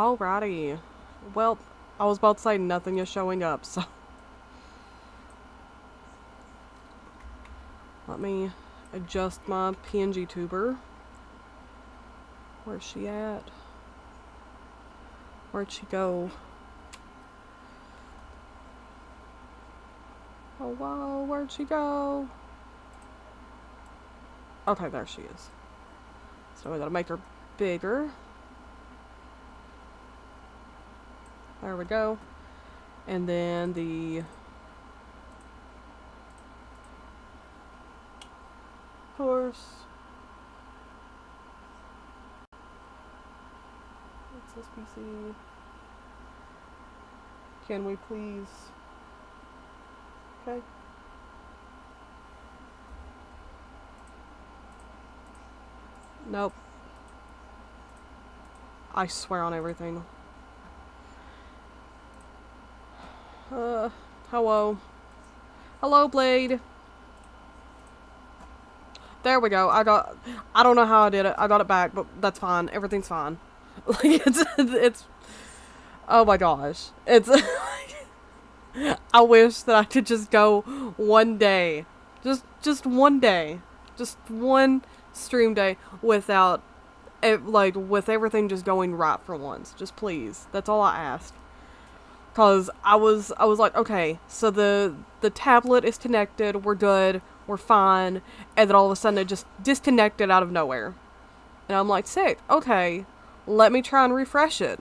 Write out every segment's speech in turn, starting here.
Alrighty. Well, I was about to say nothing is showing up, so. Let me adjust my PNGTuber. Where's she at? Where'd she go? Oh, wow, where'd she go? Okay, there she is. So we gotta make her bigger. There we go. And then the horse. What's this PC? Can we please? Okay. Nope. I swear on everything. Hello. Hello, Blade. There we go. I don't know how I did it. I got it back, but that's fine. Everything's fine. Like, it's, oh my gosh. It's, I wish that I could just go one day. Just one day. Just one stream day without, with everything just going right for once. Just please. That's all I asked. Cause I was like, okay, so the tablet is connected, we're good, we're fine, and then all of a sudden it just disconnected out of nowhere. And I'm like, sick, okay, let me try and refresh it.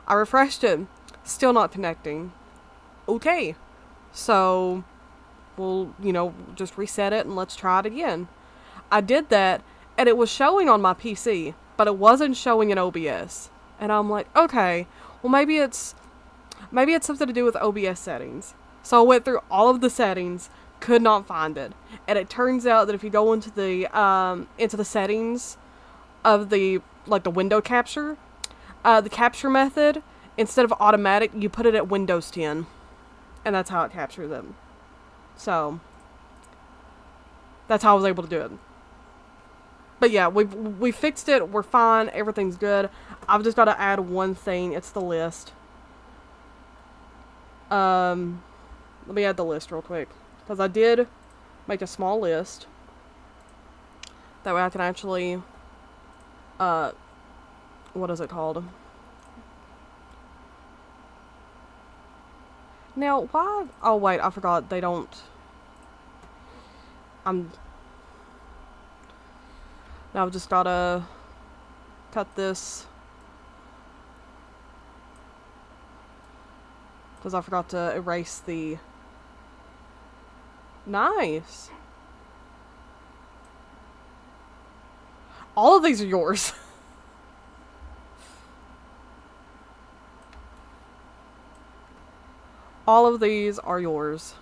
I refreshed it, still not connecting. Okay, so we'll, just reset it and let's try it again. I did that, and it was showing on my PC, but it wasn't showing in OBS. And I'm like, okay, well maybe it's something to do with OBS settings. So I went through all of the settings, could not find it. And it turns out that if you go into the settings of the window capture, the capture method, instead of automatic, you put it at Windows 10. And that's how it captures them. So that's how I was able to do it. But yeah, we fixed it, we're fine, everything's good. I've just got to add one thing, it's the list. Let me add the list real quick. Because I did make a small list. That way I can actually, what is it called? Now, why? Oh, wait, I forgot. They don't. Now I've just gotta cut this. Because I forgot to erase the... Nice. All of these are yours. All of these are yours.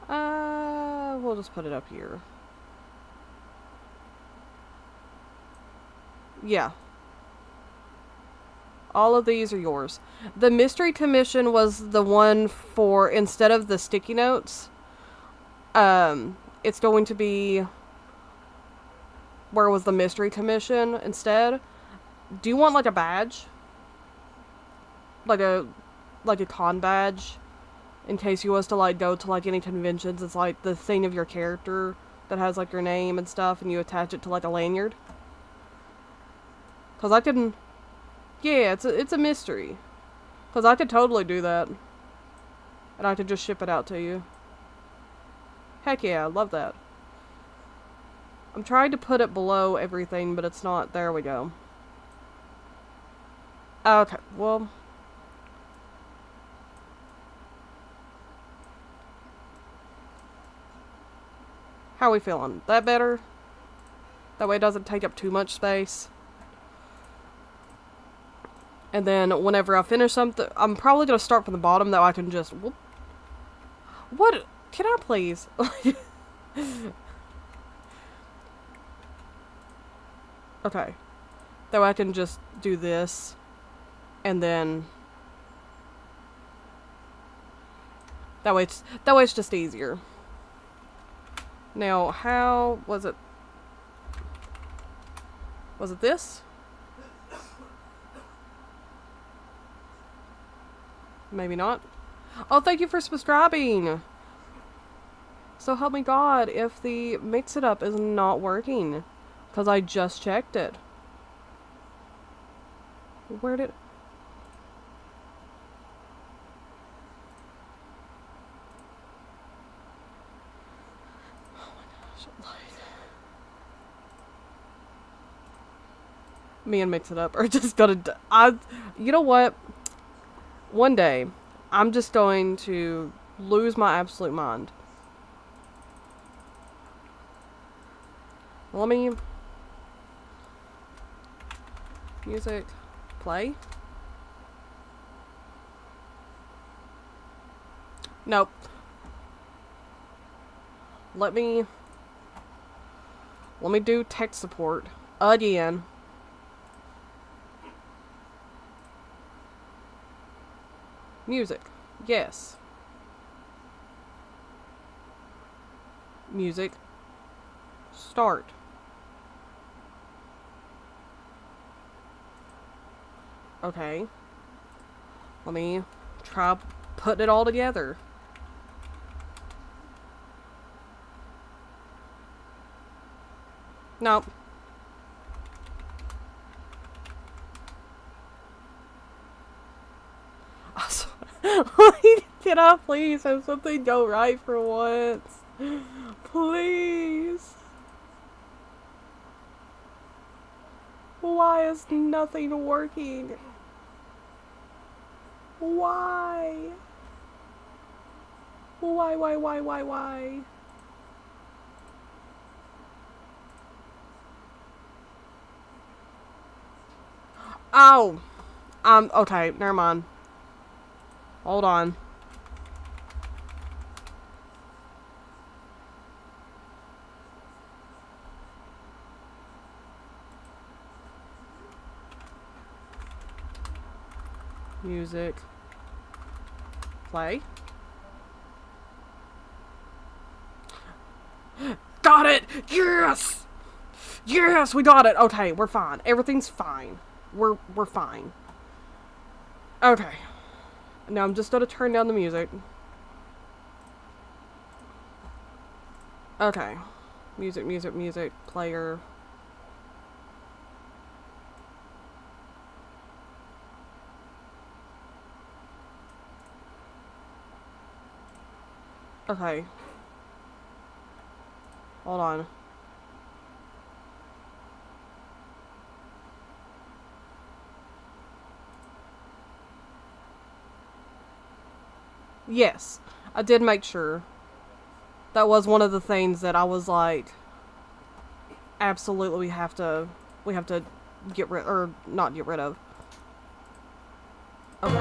We'll just put it up here. Yeah. All of these are yours. The mystery commission was the one for, instead of the sticky notes, it's going to be, where was the mystery commission instead? Do you want, a badge? Like a con badge? In case you was to, go to, any conventions. It's, the thing of your character that has, your name and stuff, and you attach it to, a lanyard. Because I can... Yeah, it's a mystery. Because I could totally do that. And I could just ship it out to you. Heck yeah, I love that. I'm trying to put it below everything, but it's not. There we go. Okay, well... How are we feeling? That better? That way it doesn't take up too much space. And then whenever I finish something, I'm probably going to start from the bottom, that I can just... Whoop. What? Can I please? Okay. That way I can just do this. And then... That way it's just easier. Now, how was it? Was it this? Maybe not. Oh, thank you for subscribing. So help me God if the mix it up is not working. Because I just checked it. Where did... Oh my gosh. Me and mix it up are just gonna... You know what? One day, I'm just going to lose my absolute mind. Let me... Music. Play. Nope. Let me do tech support again. Music. Yes. Music. Start. Okay. Let me try putting it all together. Nope. Can I please have something go right for once? Please. Why is nothing working? Why? Why? Oh. Okay, never mind. Hold on. Music. Play. Got it! Yes! Yes, we got it! Okay, we're fine. Everything's fine. We're fine. Okay. Now I'm just gonna turn down the music. Okay. Music, player. Okay. Hold on. Yes, I did make sure. That was one of the things that I was like, absolutely we have to get rid, or not get rid of. Okay.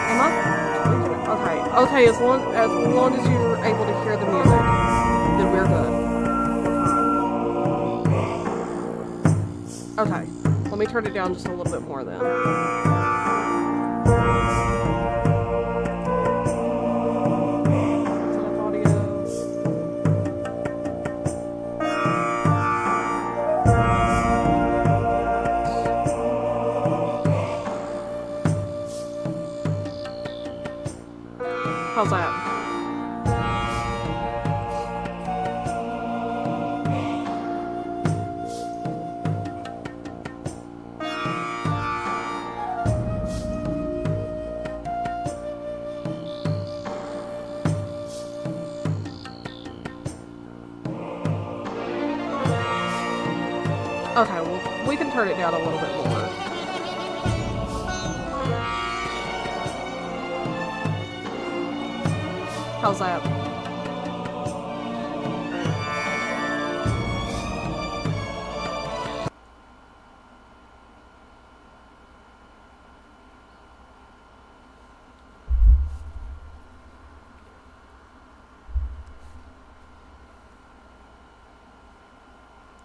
Am I? Okay. Okay, as long as you're able to hear the music, then we're good. Okay, let me turn it down just a little bit more then. How's that? Okay, well, we can turn it down a little bit more. How's that?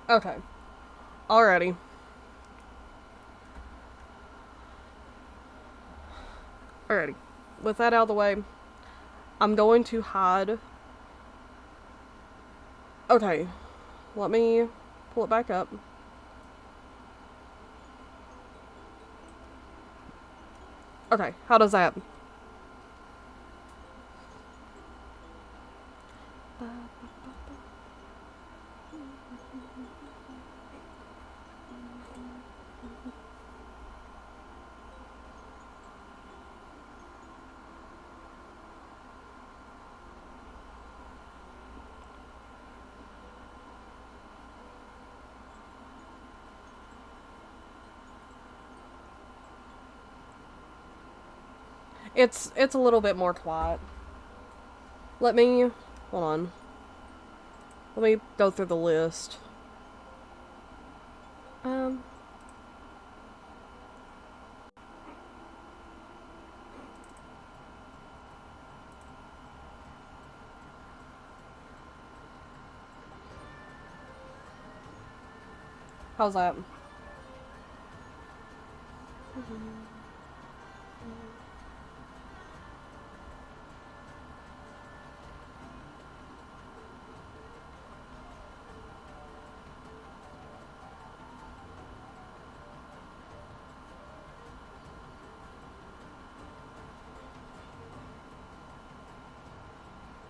Okay. Alrighty. Alrighty. With that out of the way, I'm going to hide. Okay. Let me pull it back up. Okay, how does that? It's a little bit more quiet. Let me hold on. Let me go through the list. Um how's that?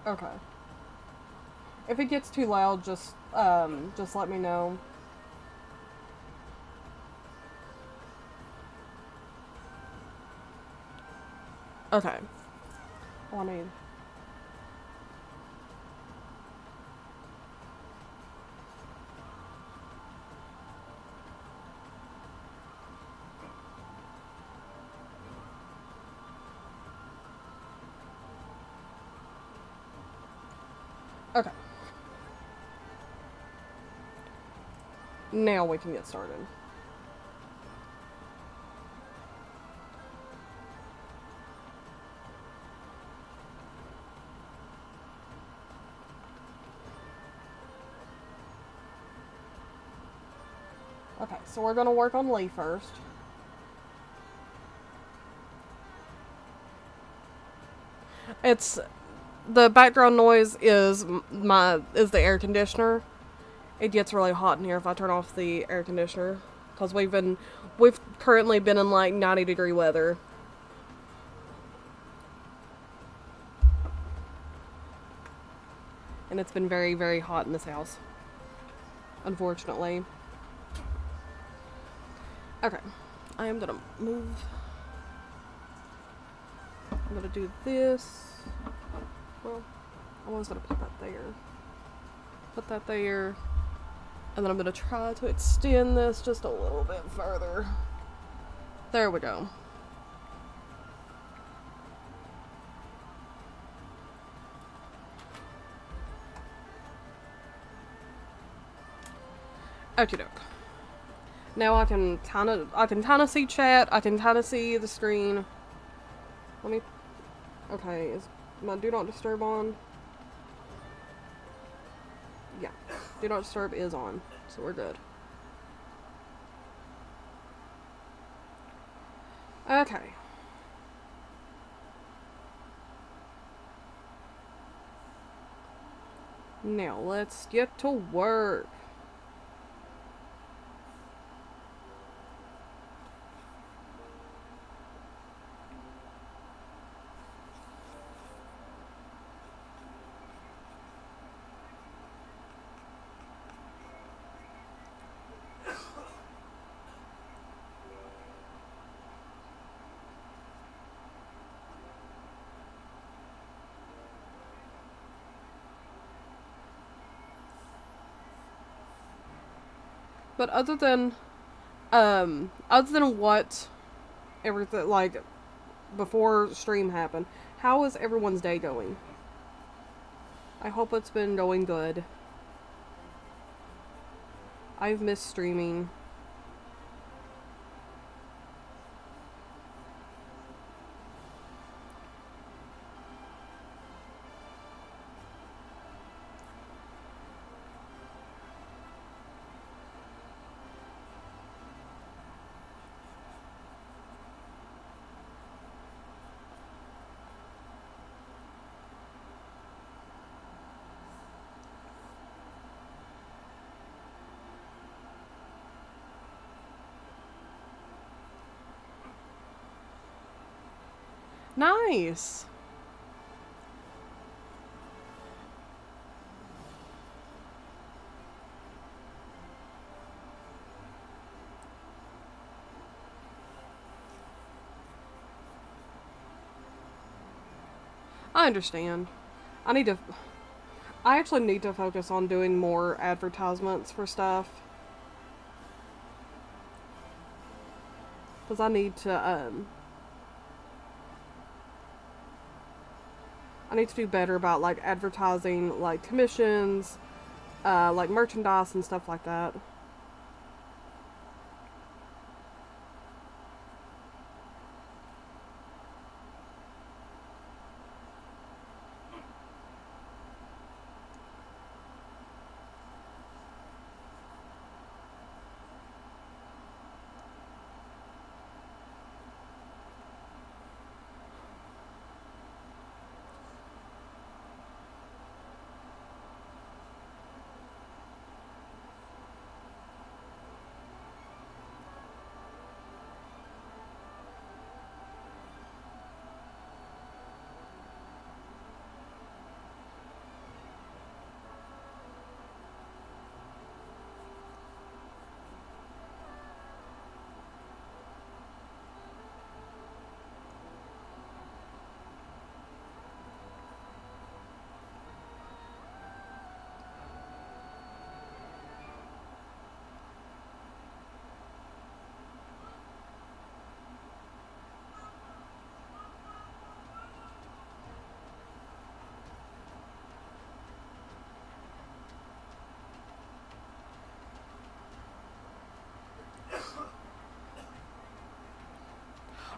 Okay. If it gets too loud, just let me know. Okay. I need. Okay. Now we can get started. Okay, so we're gonna work on Lee first. It's the background noise is the air conditioner. It gets really hot in here if I turn off the air conditioner because we've currently been in like 90-degree weather. And it's been very, very hot in this house. Unfortunately. Okay. I am gonna move. I'm gonna do this. Well, I was gonna put that there. Put that there. And then I'm gonna try to extend this just a little bit further. There we go. Okie doke. Now I can kinda see chat. I can kinda see the screen. Let me. Okay, is my do not disturb on? Yeah, do not disturb is on, so we're good. Okay. Now let's get to work. But other than what everything like before stream happened, how is everyone's day going? I hope it's been going good. I've missed streaming. Nice. I understand. I need to. I actually need to focus on doing more advertisements for stuff. Because I need to, I need to do better about, like, advertising, like, commissions, like, merchandise and stuff like that.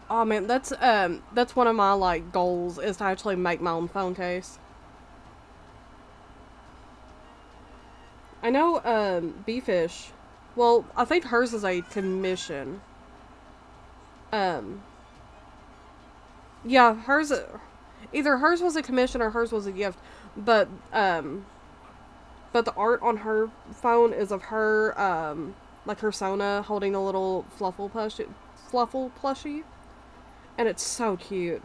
Oh man, that's one of my like goals is to actually make my own phone case. I know Beefish. Well, I think hers is a commission. Um yeah, hers either hers was a commission or hers was a gift, but the art on her phone is of her like her Sona holding a little fluffle plushie, and it's so cute.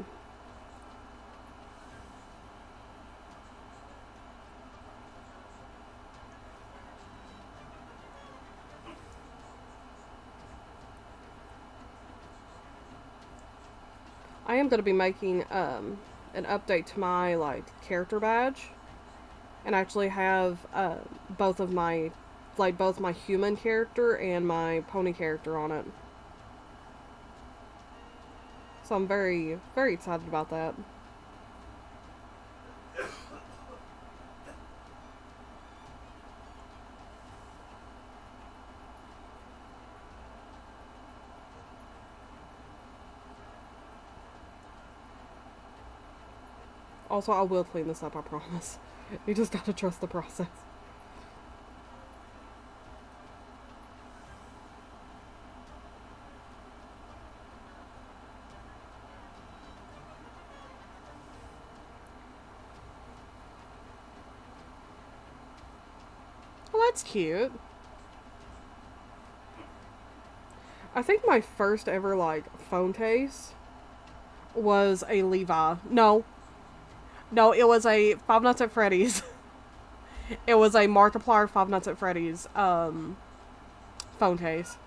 I am going to be making an update to my like character badge, and actually have both of my like both my human character and my pony character on it. So I'm very very excited about that. Also, I will clean this up, I promise. You just gotta trust the process. Well, that's cute. I think my first ever, like, phone case was a Levi. No. No, it was a Five Nights at Freddy's. It was a Markiplier Five Nights at Freddy's, phone case.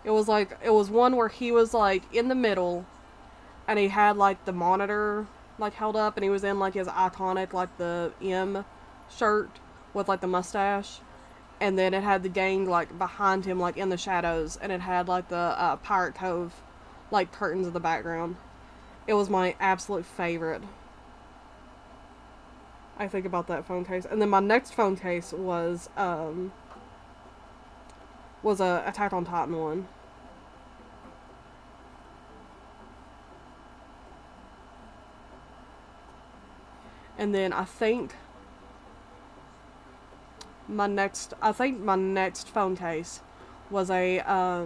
It was like, it was one where he was, like, in the middle, and he had, like, the monitor, like, held up, and he was in, like, his iconic, like, the M shirt with, like, the mustache. And then it had the gang, like, behind him, like, in the shadows, and it had, like, the Pirate Cove, like, curtains in the background. It was my absolute favorite. I think about that phone case. And then my next phone case was a Attack on Titan one. And then my next phone case was a uh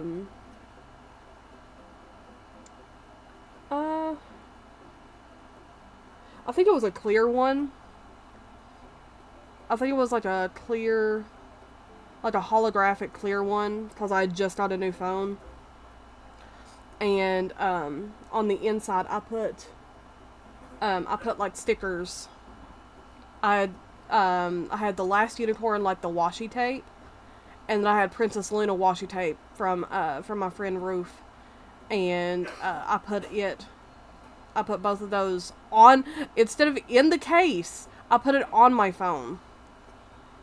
I think it was a clear one. I think it was like a clear like a holographic clear one because I had just got a new phone. And on the inside, I put like stickers. I had the Last Unicorn, like the washi tape, and then I had Princess Luna washi tape from my friend Ruth, and I put both of those on, instead of in the case, I put it on my phone.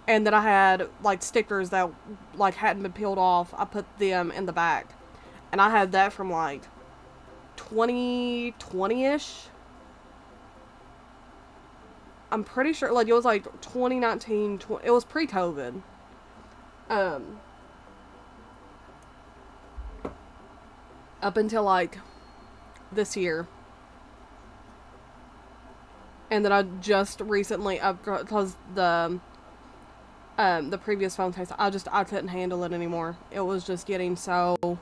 And then I had like stickers that like hadn't been peeled off. I put them in the back. And I had that from like 2020-ish. I'm pretty sure like it was like 2019, it was pre-COVID. Up until like this year. And then I just recently because the previous phone case, I couldn't handle it anymore. It was just getting so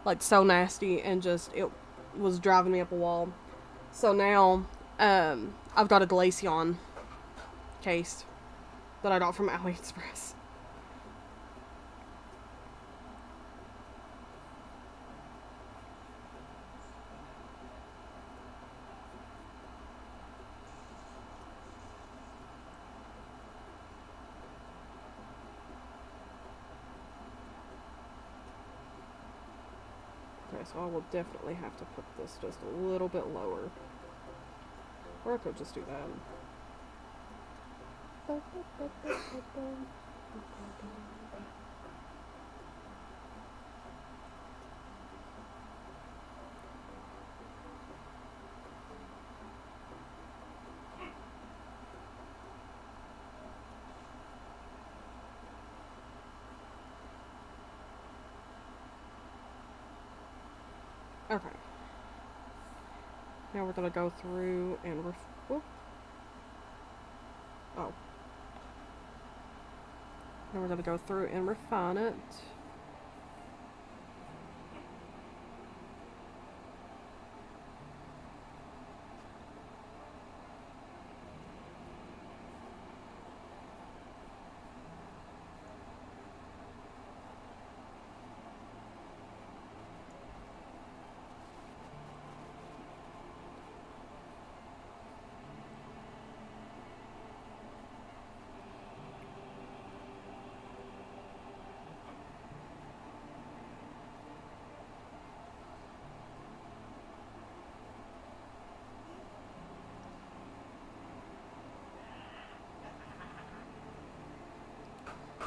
nasty, and just it was driving me up a wall. So now I've got a Glaceon case that I got from AliExpress. Okay, so I will definitely have to put this just a little bit lower. Or I could just do that. Okay. Now we're gonna go through and oh. Now we're gonna go through and refine it.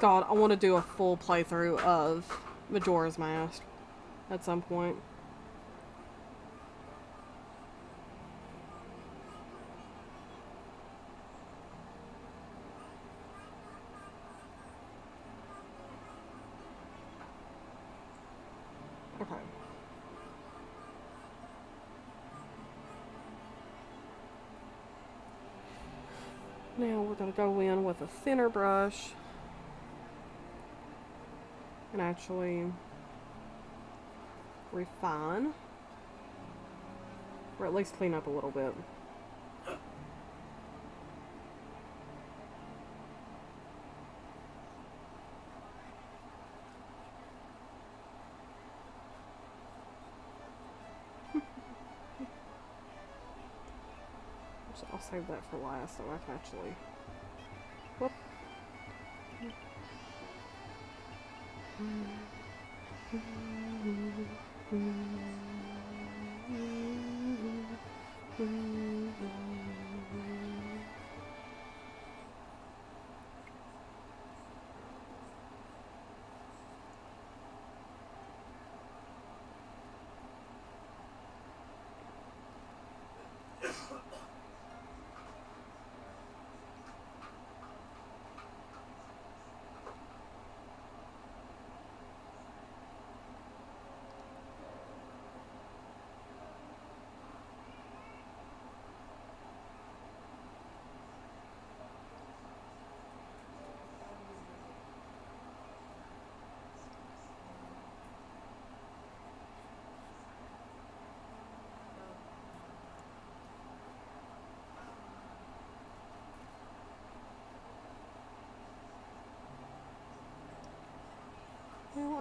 God, I want to do a full playthrough of Majora's Mask at some point. Okay. Now we're going to go in with a thinner brush and actually refine, or at least clean up a little bit. So I'll save that for last so I can actually, whoop.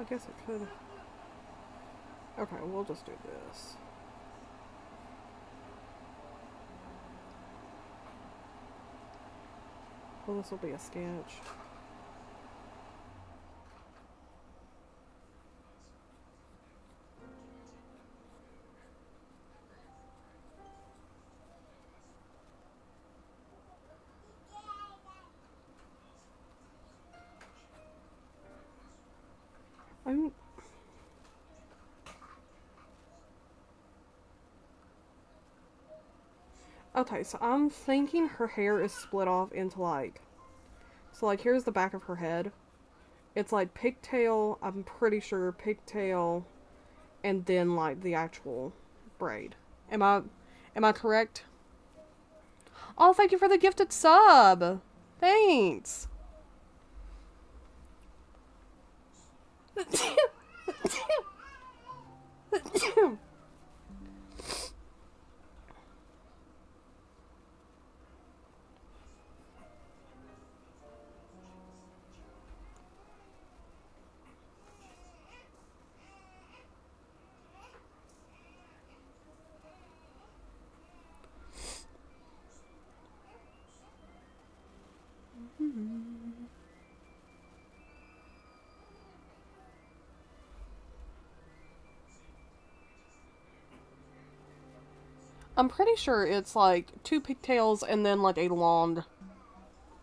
I guess it could. Okay, we'll just do this. Well, this will be a sketch. Okay, so I'm thinking her hair is split off into like... So like here's the back of her head. It's like pigtail, I'm pretty sure pigtail, and then like the actual braid. Am I correct? Oh, thank you for the gifted sub. Thanks. I'm pretty sure it's like 2 pigtails and then like a long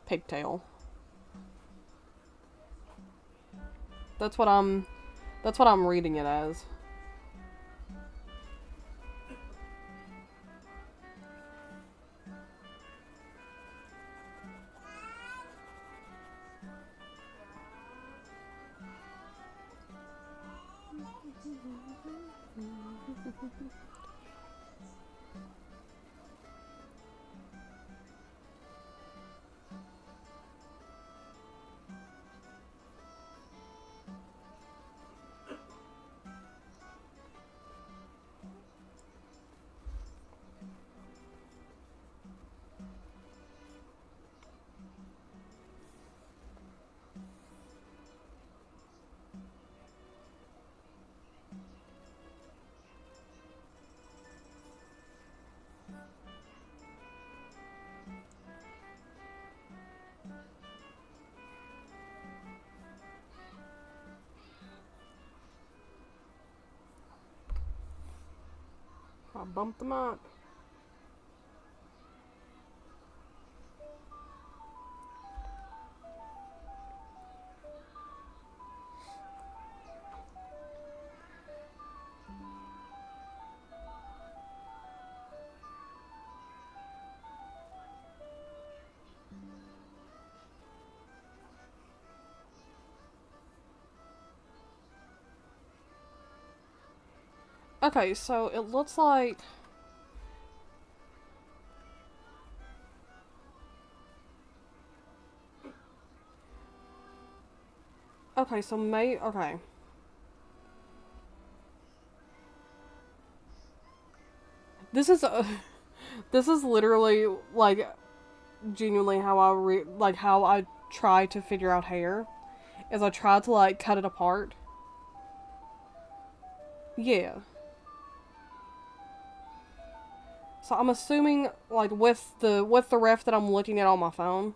pigtail. That's what I'm reading it as. I bumped them up. Okay, so it looks like... Okay, so okay. This is this is literally like genuinely how how I try to figure out hair, is I try to like cut it apart. Yeah. So I'm assuming like with the ref that I'm looking at on my phone.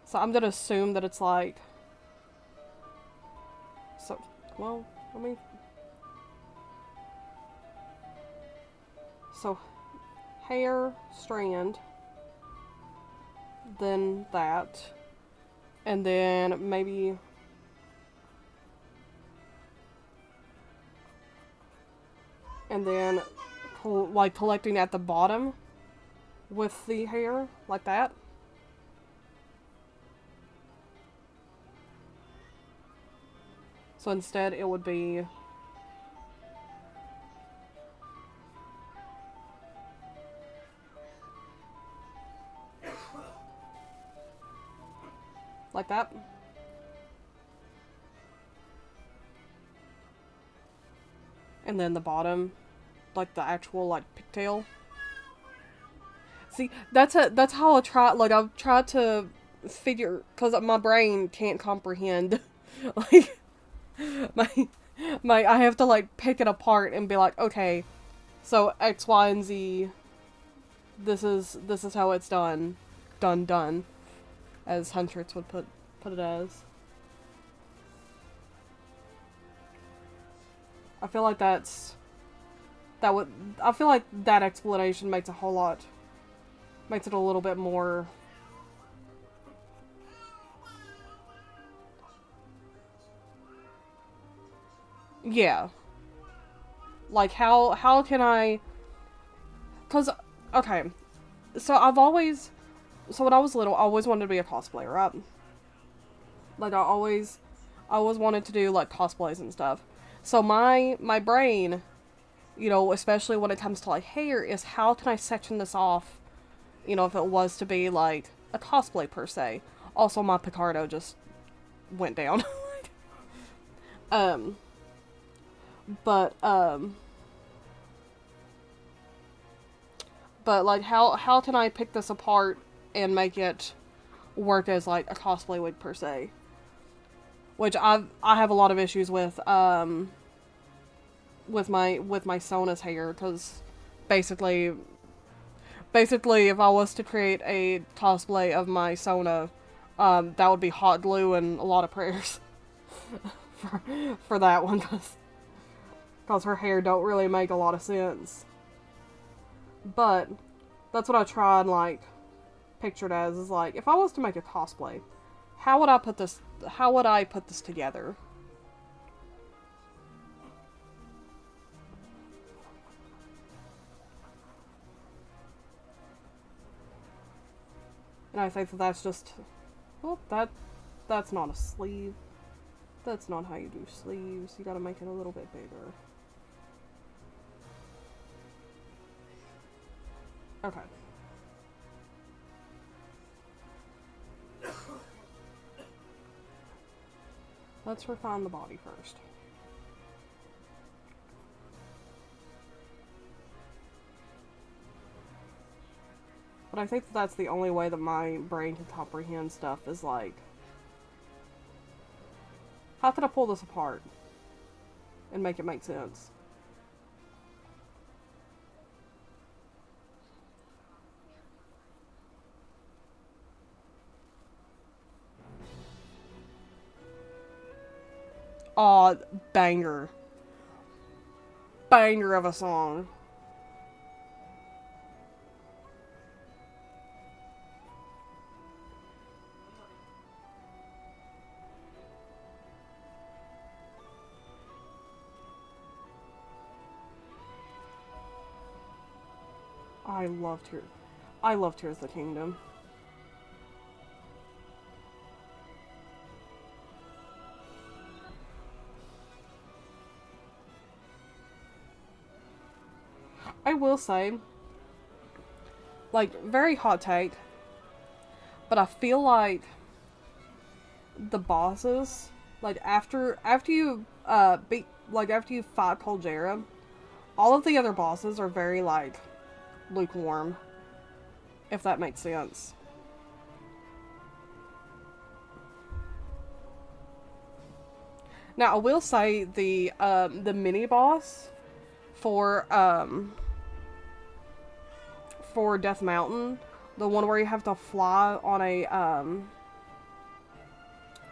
So I'm gonna assume that it's like... So, well, I mean... So, hair, strand, then that, and then maybe... And then, like, collecting at the bottom with the hair, like that. So instead it would be... like that. And then the bottom, like the actual like pigtail. See, that's how I try. Like I've tried to figure, because my brain can't comprehend like my I have to like pick it apart and be like, okay, so X, Y, and Z. This is how it's done, done, as Huntress would put it as. I feel like I feel like that explanation makes it a little bit more. Yeah. Like, how can I... Because, okay, so when I was little, I always wanted to be a cosplayer, right? Like, I always wanted to do, like, cosplays and stuff. So my brain, you know, especially when it comes to, like, hair, is how can I section this off, you know, if it was to be, like, a cosplay per se. Also, my Picardo just went down. um, but, like, how can I pick this apart and make it work as, like, a cosplay wig per se? Which I have a lot of issues with my Sona's hair, because basically if I was to create a cosplay of my Sona, that would be hot glue and a lot of prayers for that one, because her hair don't really make a lot of sense. But that's what I try and like picture it as, is like, if I was to make a cosplay, how would I put this together? And I think that that's just, well, that's not a sleeve. That's not how you do sleeves. You gotta make it a little bit bigger. Okay. Let's refine the body first. But I think that that's the only way that my brain can comprehend stuff, is like, how can I pull this apart and make it make sense? Aw, banger. Banger of a song. I love Tears of the Kingdom. I will say, like, very hot take, but I feel like the bosses, like, after you after you fight Colgera, all of the other bosses are very, like, lukewarm, if that makes sense. Now, I will say the mini boss for Death Mountain, the one where you have to fly on a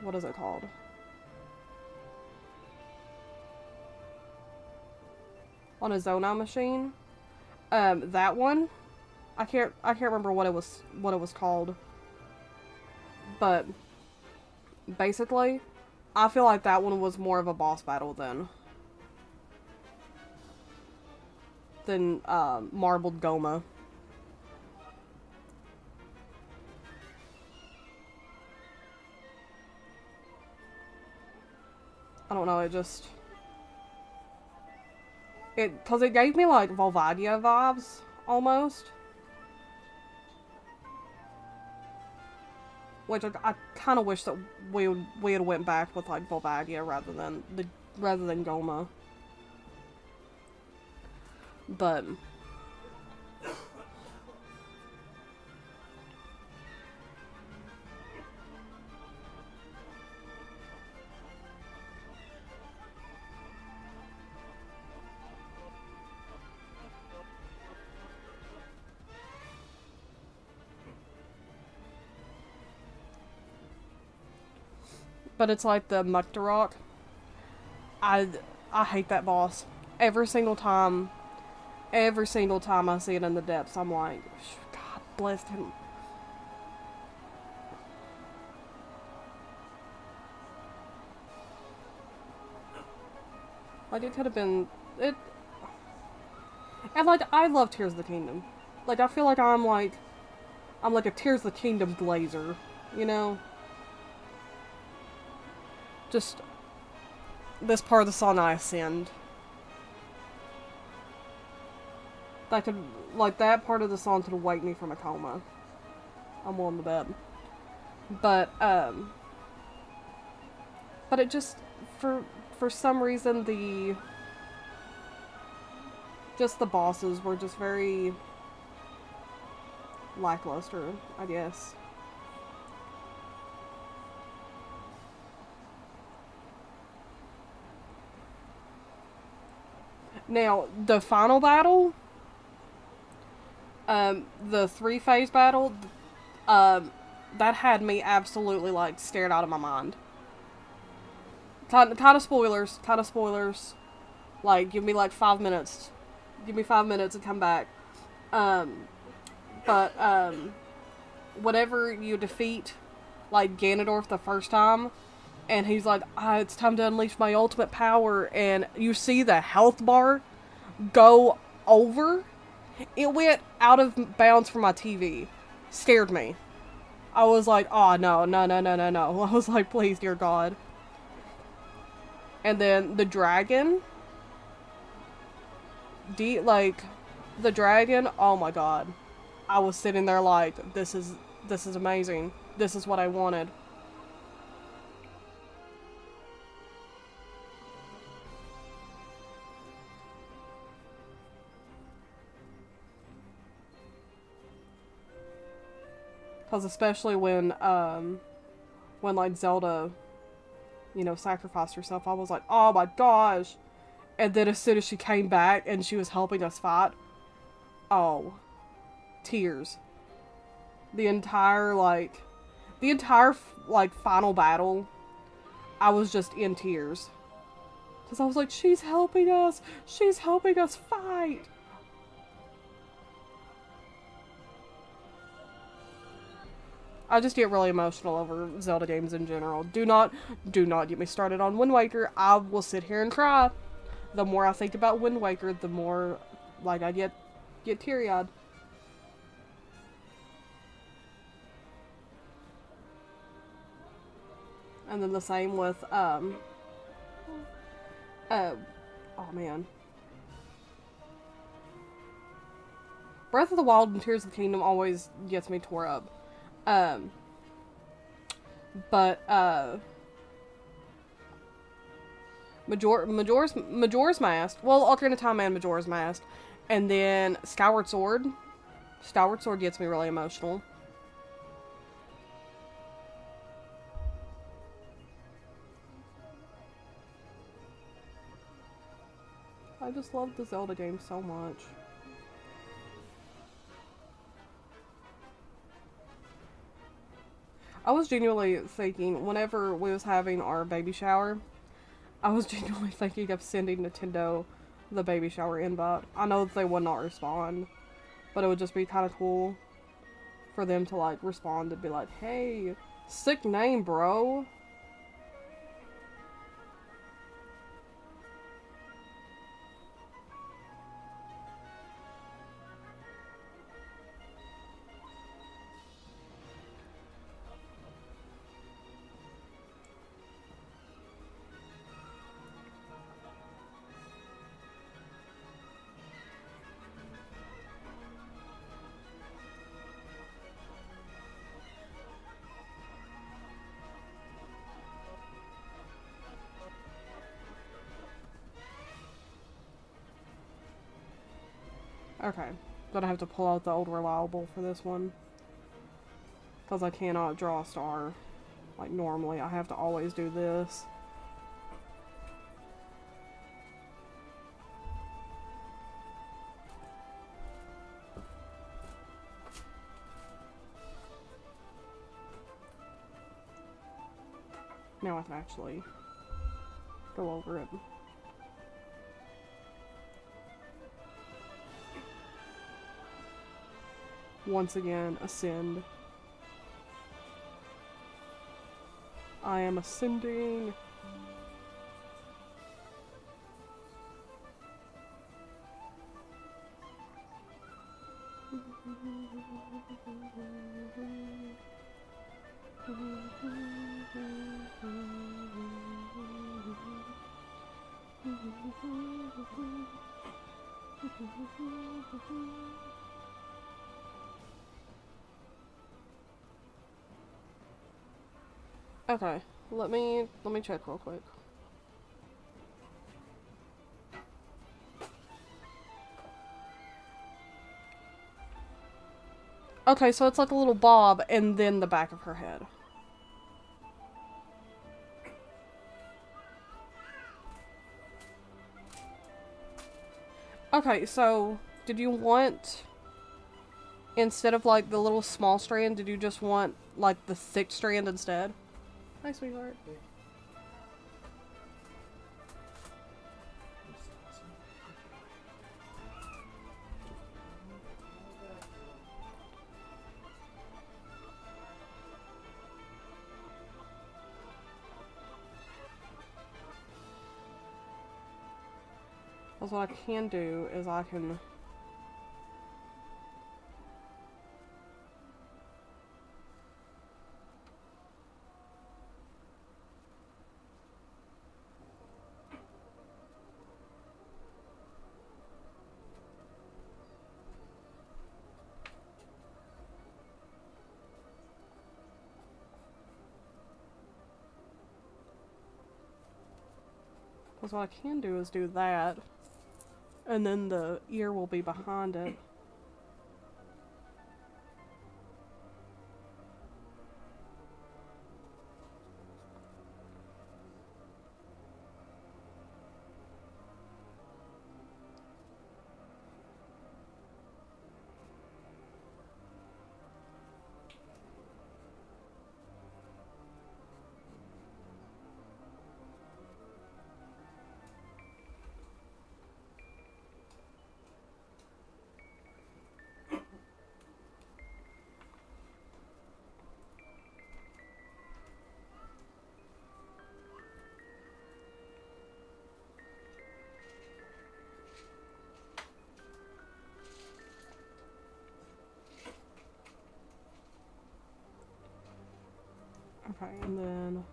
what is it called? On a Zona machine. That one, I can't remember what it was called. But basically, I feel like that one was more of a boss battle than Marbled Goma. I don't know, because it gave me like Volvadia vibes, almost. Which I kind of wish that we had went back with like Volvadia rather than Goma. But but it's like the Muktarok. I I hate that boss. Every single time, every single time I see it in the depths, I'm like, God bless him. Like, it could have been it. And like, I love Tears of the Kingdom. Like, I feel like I'm like a Tears of the Kingdom glazer, you know? Just this part of the song I ascend. That could, like, that part of the song could wake me from a coma. I'm willing to bet. But it just, for some reason, just the bosses were just very lackluster, I guess. Now, the final battle, the 3-phase battle, that had me absolutely, like, stared out of my mind. Kind of spoilers, kind of spoilers. Like, give me, like, 5 minutes. Give me 5 minutes and come back. But, whenever you defeat, like, Ganondorf the first time, and he's like, it's time to unleash my ultimate power, and you see the health bar go over, it went out of bounds from my TV. Scared me. I was like, oh, no, no, no, no, no, no. I was like, please, dear God. And then the dragon, the dragon, oh my God. I was sitting there like, this is amazing. This is what I wanted. Because especially when like Zelda, you know, sacrificed herself, I was like, oh my gosh. And then as soon as she came back and she was helping us fight, oh, tears. The entire final battle, I was just in tears. Because I was like, she's helping us fight. I just get really emotional over Zelda games in general. Do not get me started on Wind Waker. I will sit here and cry. The more I think about Wind Waker, the more, like, I get teary-eyed. And then the same with, oh man. Breath of the Wild and Tears of the Kingdom always gets me tore up. Majora's Mask. Well, Ocarina of Time and Majora's Mask. And then Skyward Sword. Skyward Sword gets me really emotional. I just love the Zelda games so much. I was genuinely thinking, whenever we was having our baby shower, I was genuinely thinking of sending Nintendo the baby shower invite. I know that they would not respond, but it would just be kind of cool for them to, like, respond and be like, hey, sick name, bro. Okay, gonna have to pull out the old reliable for this one. Because I cannot draw a star like normally. I have to always do this. Now I can actually go over it. Once again, ascend. I am ascending. Okay, let me check real quick. Okay, so it's like a little bob and then the back of her head. Okay, so did you want, instead of like the little small strand, did you just want like the thick strand instead? Hi, sweetheart. Because what I can do is I can... Because what I can do is do that, and then the ear will be behind it. Okay, and then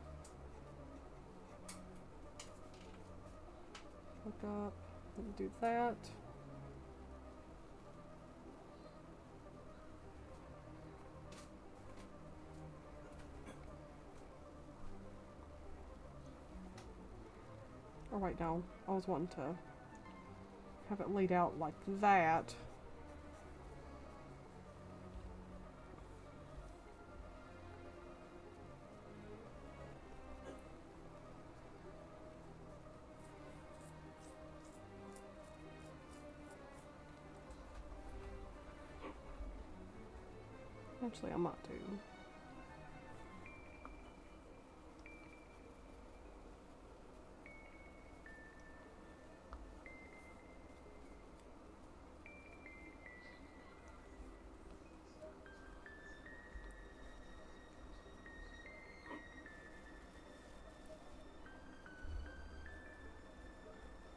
look up and do that. Oh wait, no, I was wanting to have it laid out like that. Actually, I might do.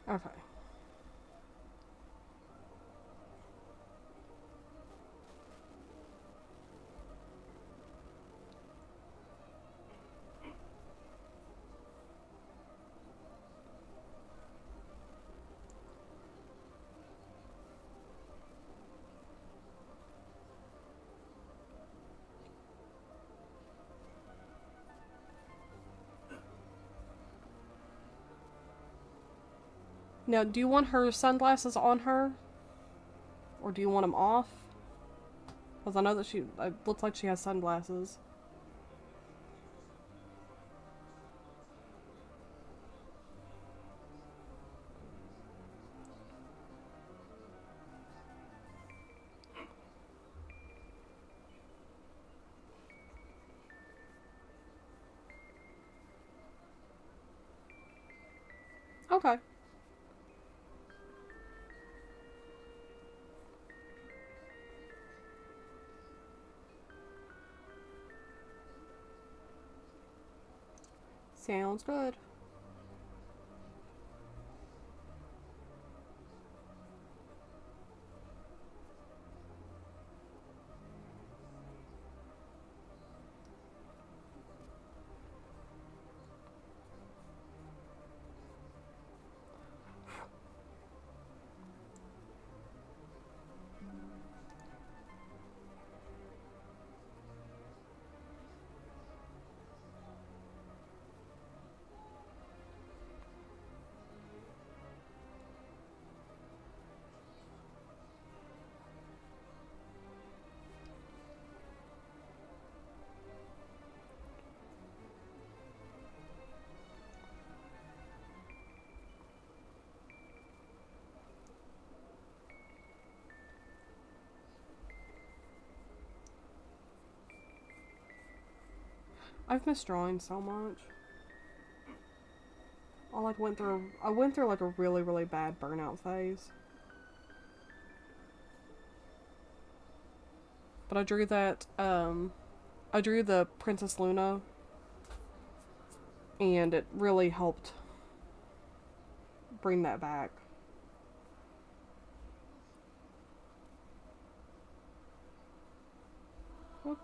Okay. Now, do you want her sunglasses on her? Or do you want them off? Because I know that it looks like she has sunglasses. Okay. Sounds good. I've missed drawing so much. I went through like a really, really bad burnout phase. But I drew the Princess Luna, and it really helped bring that back. Whoop.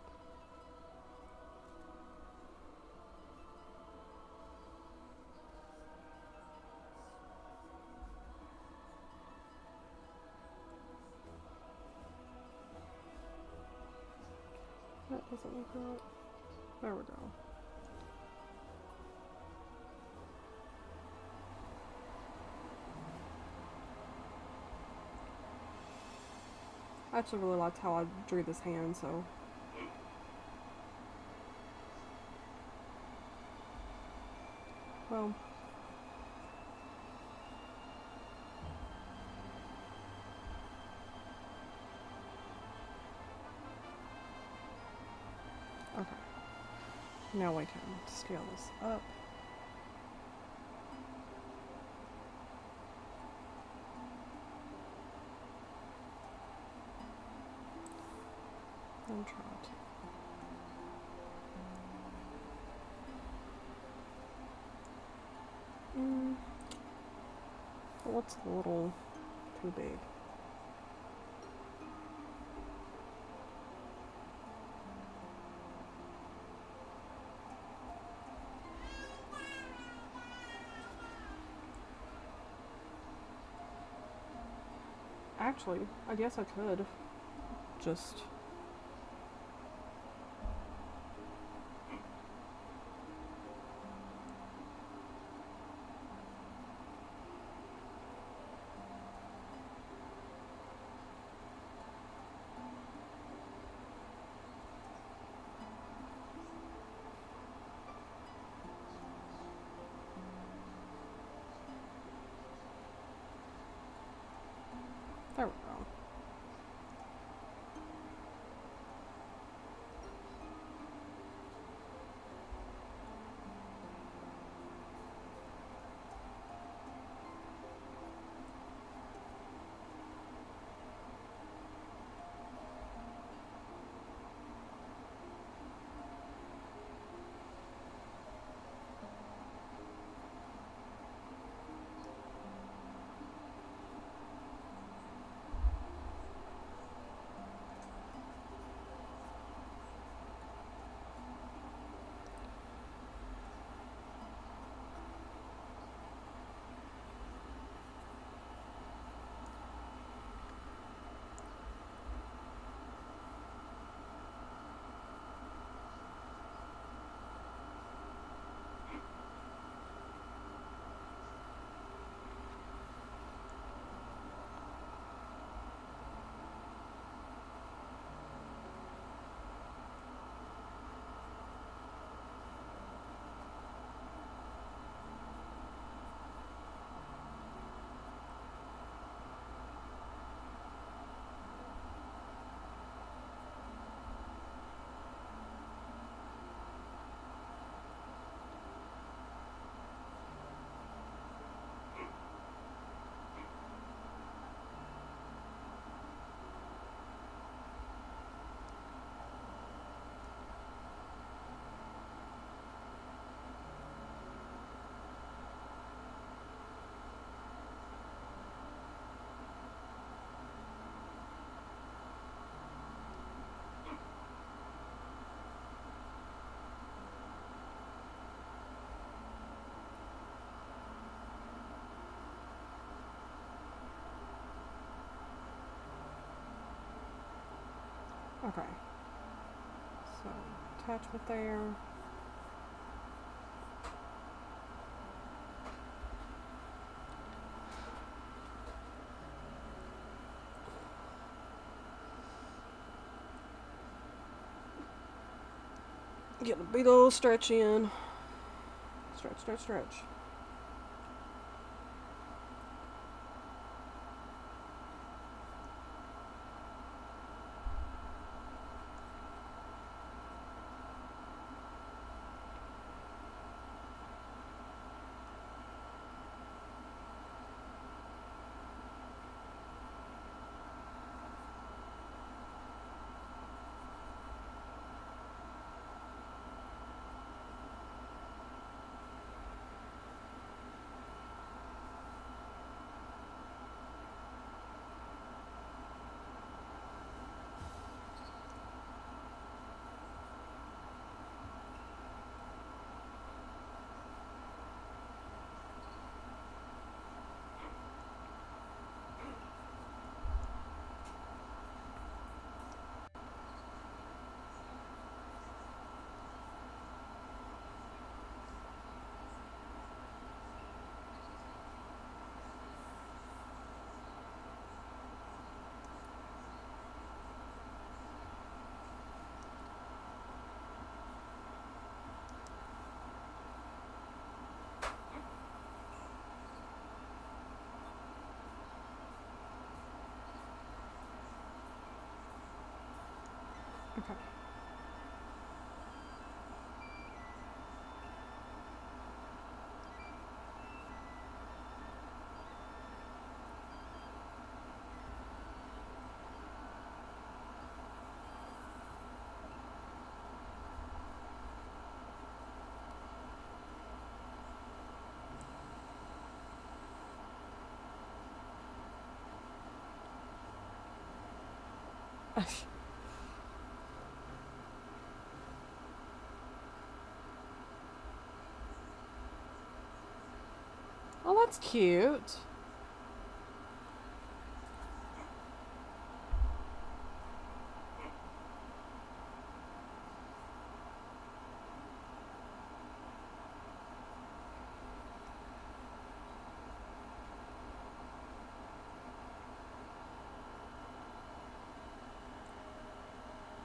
That doesn't look right. There we go. I actually really liked how I drew this hand, so. Well. Okay. Now we can scale this up. And try to. But what's a little too big? Actually, I guess I could just. There we go. Okay. So, attachment there. Get a big old stretch in. Stretch, stretch, stretch. Okay. Oh, that's cute.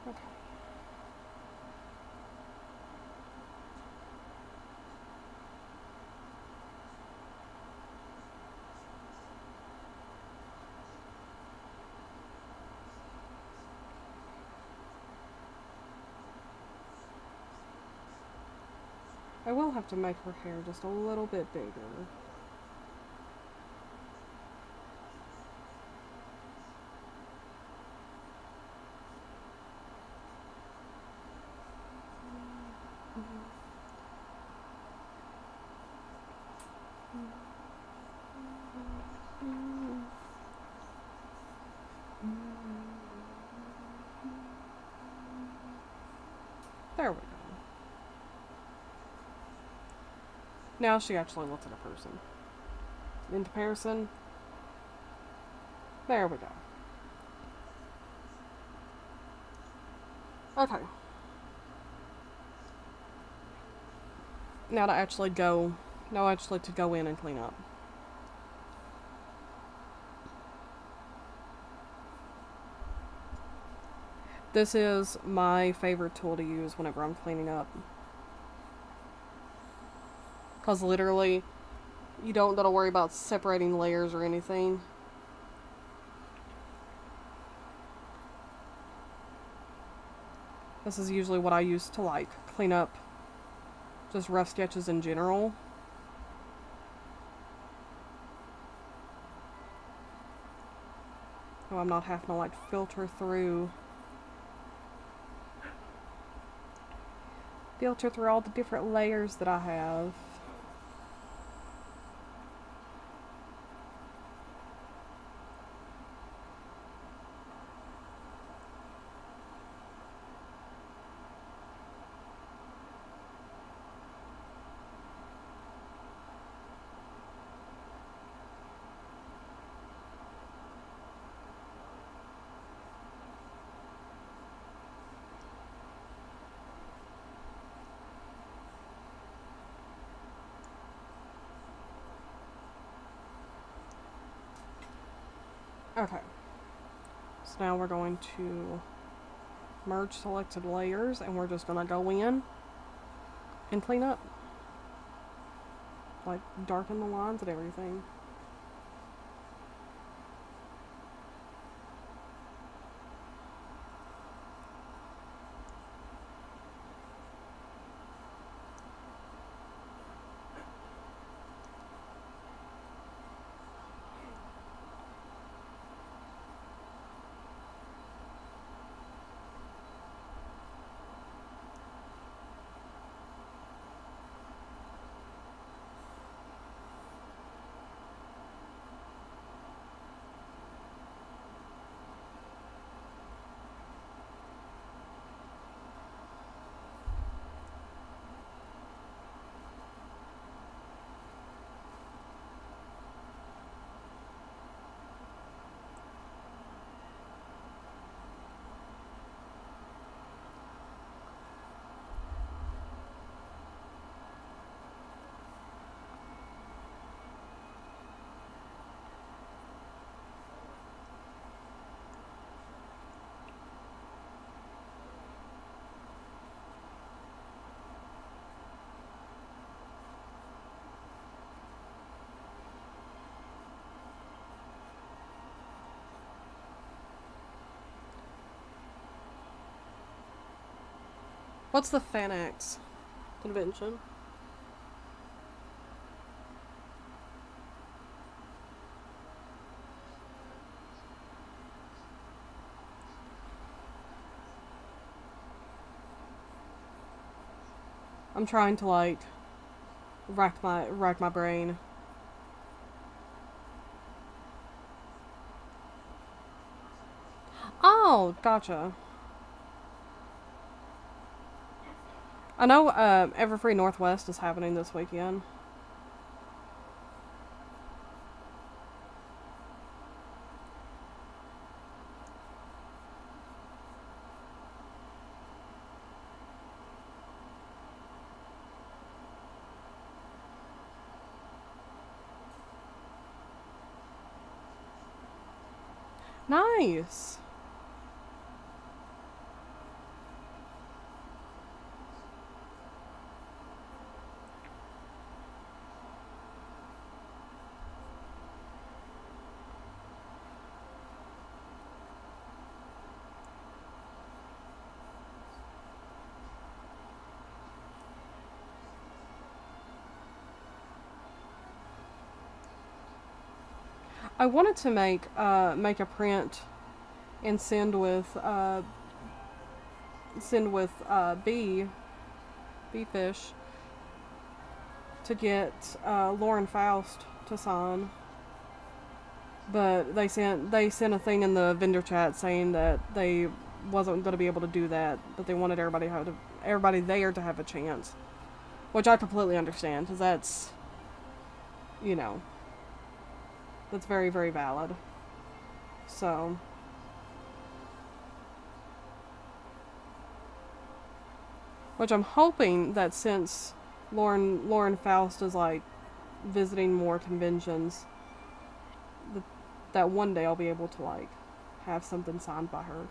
Okay. I will have to make her hair just a little bit bigger. There we go. Now she actually looks like a person. In comparison, there we go. Okay. Now to go in and clean up. This is my favorite tool to use whenever I'm cleaning up. Because literally, you don't gotta worry about separating layers or anything. This is usually what I use to like clean up just rough sketches in general. So I'm not having to like filter through all the different layers that I have. Okay. So now we're going to merge selected layers, and we're just going to go in and clean up. Like, darken the lines and everything. What's the FanX convention? I'm trying to like rack my brain. Oh, gotcha. I know Everfree Northwest is happening this weekend. Nice. I wanted to make a print and send with bee fish to get Lauren Faust to sign, but they sent a thing in the vendor chat saying that they wasn't going to be able to do that, but they wanted everybody there to have a chance, which I completely understand because that's, you know, that's very, very valid. So, which I'm hoping that since Lauren Faust is like visiting more conventions, that, that one day I'll be able to like have something signed by her.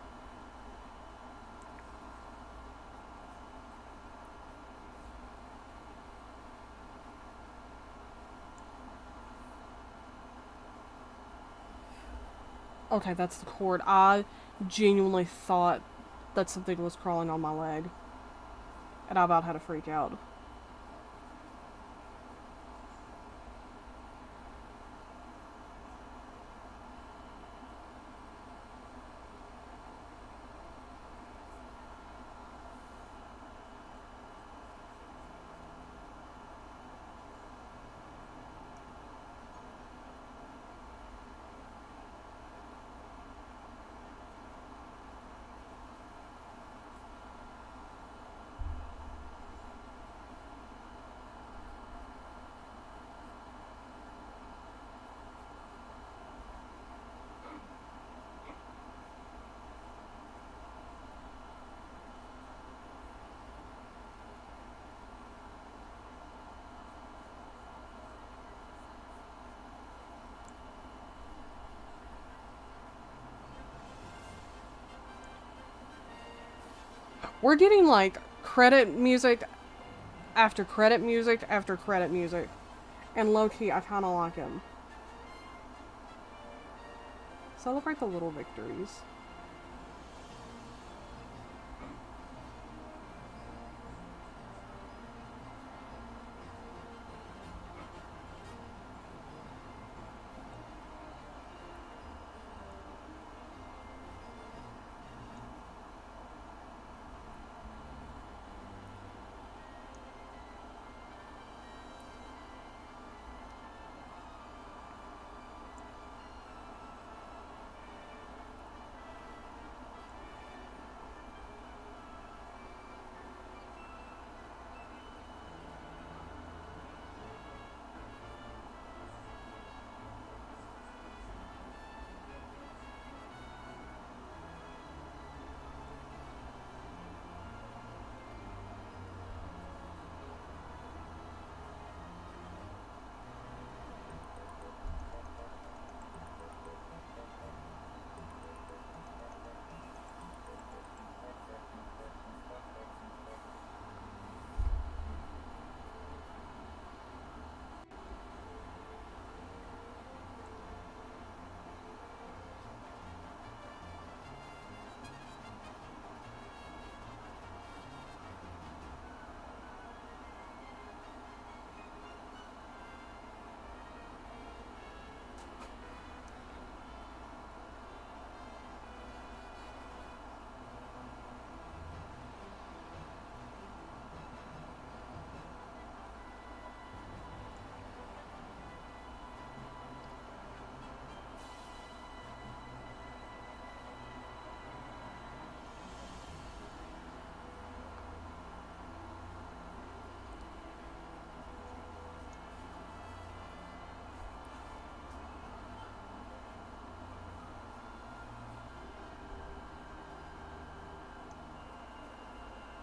Okay, that's the cord. I genuinely thought that something was crawling on my leg, and I about had a freak out. We're getting like credit music after credit music after credit music. And low-key, I kind of like him. Celebrate the little victories.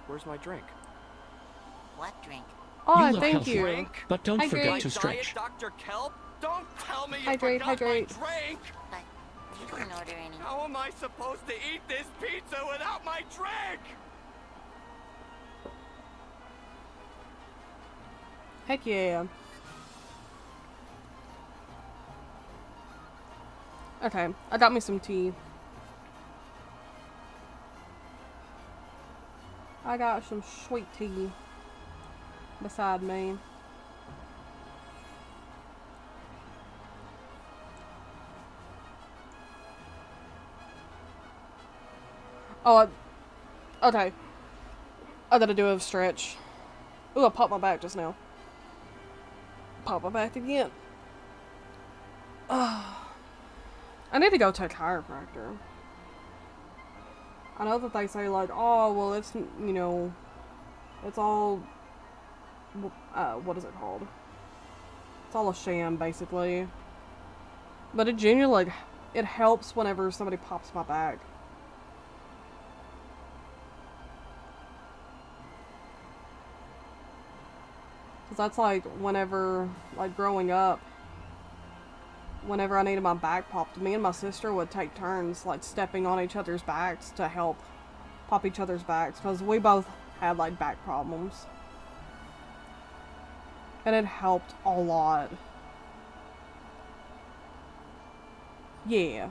Where's my drink? What drink? Oh, thank you. Drink? But don't Hydrate. forget to stretch. Dr. Kelp? Don't tell me you Hydrate, forgot hydrate. my drink! But you didn't order any. How am I supposed to eat this pizza without my drink? Heck yeah. Okay, I got me some tea. I got some sweet tea beside me. Oh, okay. I gotta do a stretch. Ooh, I popped my back just now. Pop my back again. I need to go to a chiropractor. I know that they say like, oh, well, it's, you know, it's all, what is it called? It's all a sham, basically. But it genuinely, like, it helps whenever somebody pops my back. Because that's like, whenever, like, growing up, whenever I needed my back popped, me and my sister would take turns, like, stepping on each other's backs to help pop each other's backs, because we both had, like, back problems. And it helped a lot. Yeah.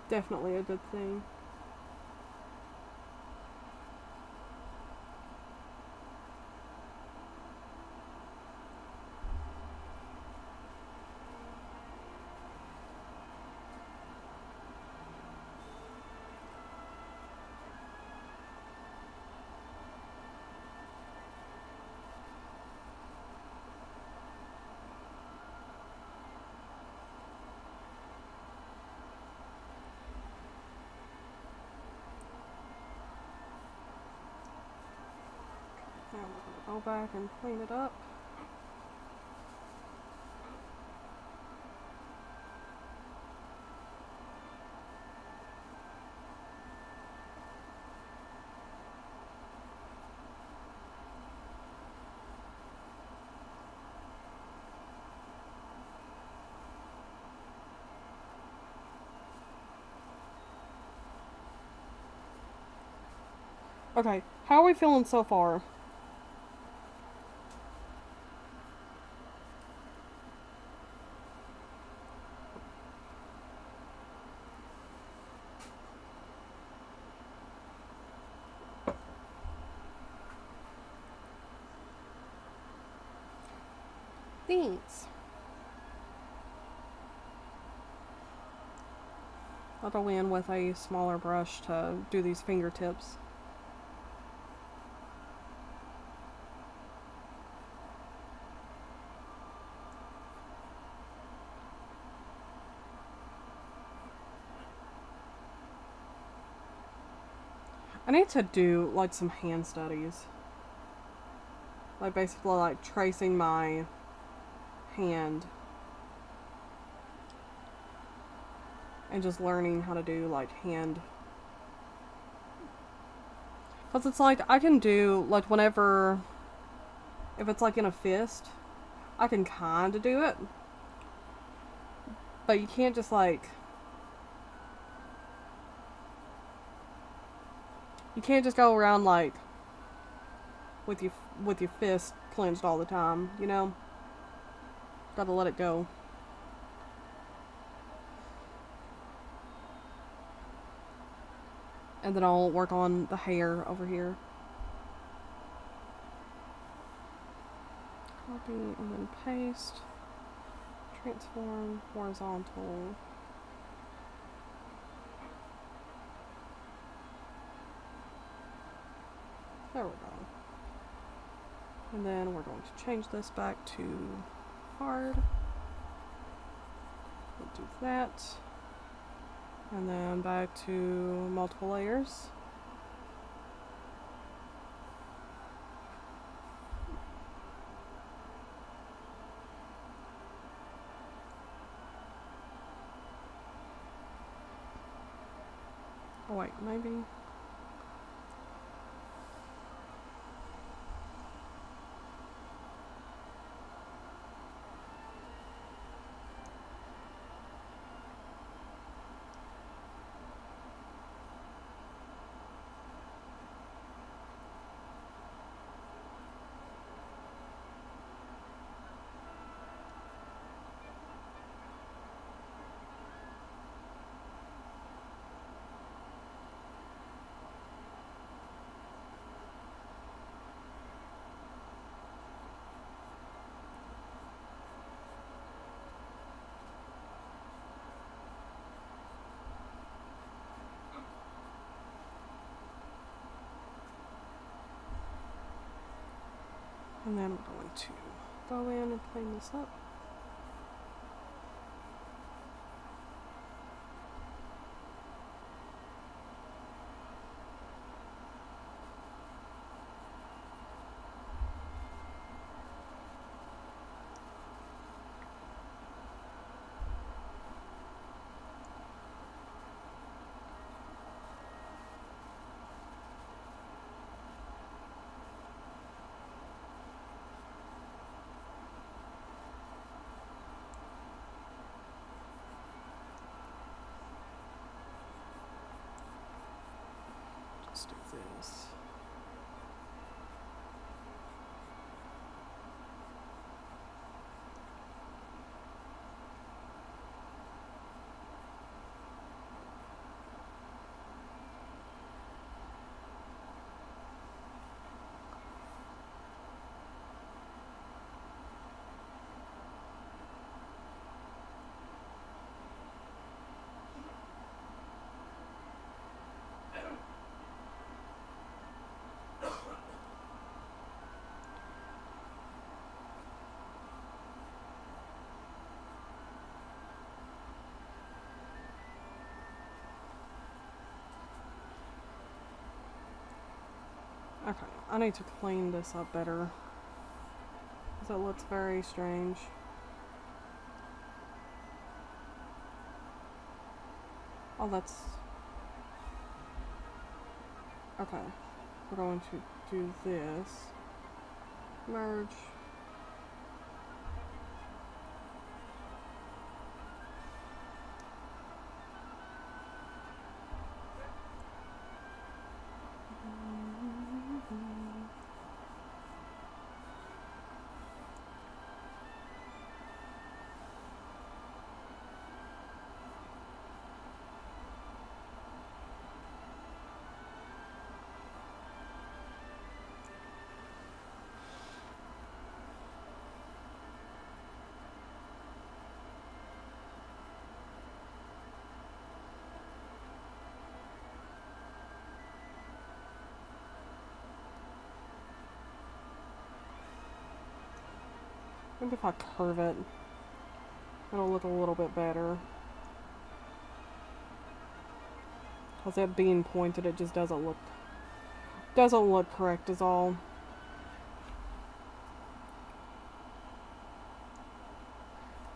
Definitely a good thing. Now we're gonna go back and clean it up. Okay, how are we feeling so far? Thanks. I'll go in with a smaller brush to do these fingertips. I need to do like some hand studies. Like basically like tracing my hand and just learning how to do like hand. Because it's like I can do like whenever, if it's like in a fist, I can kind of do it. But you can't just like, you can't just go around like with your fist clenched all the time, you know? Gotta let it go. And then I'll work on the hair over here. Copy and then paste. Transform, horizontal. There we go. And then we're going to change this back to hard. We'll do that. And then back to multiple layers. Oh wait, maybe. And then we're going to go in and clean this up. Let's do this. Okay, I need to clean this up better, because it looks very strange. Oh, that's... Okay, we're going to do this. Merge. Maybe if I curve it, it'll look a little bit better. Because it being pointed, it just doesn't look correct is all.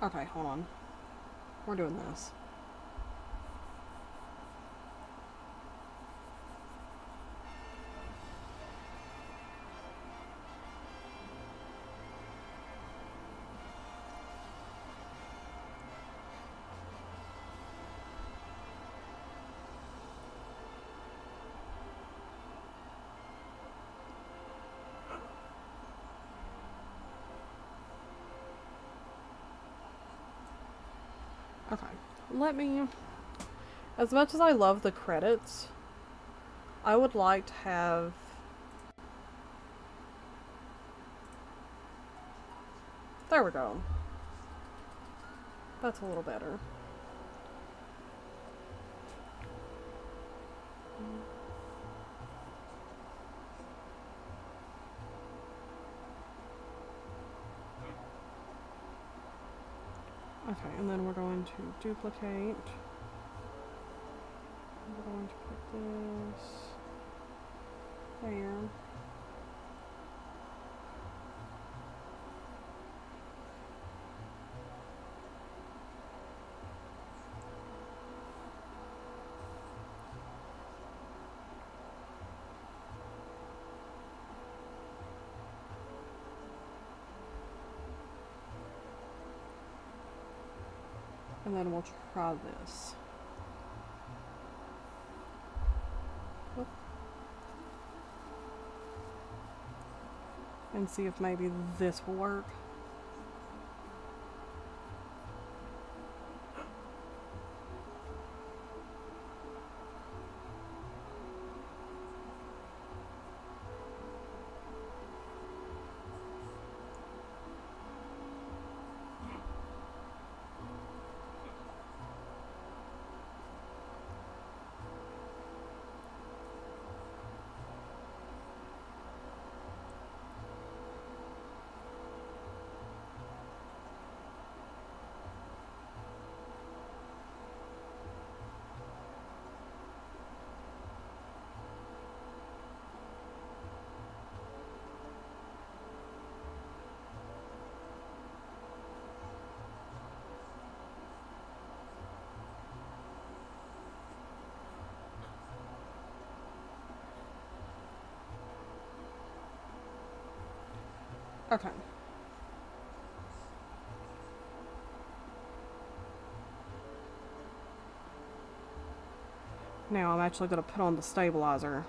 Okay, hold on. We're doing this. Okay, let me, as much as I love the credits, I would like to have, there we go. That's a little better. Okay, and then we're going to duplicate. We're going to put this there. And then we'll try this. Whoop. And see if maybe this will work. Okay. Now I'm actually going to put on the stabilizer.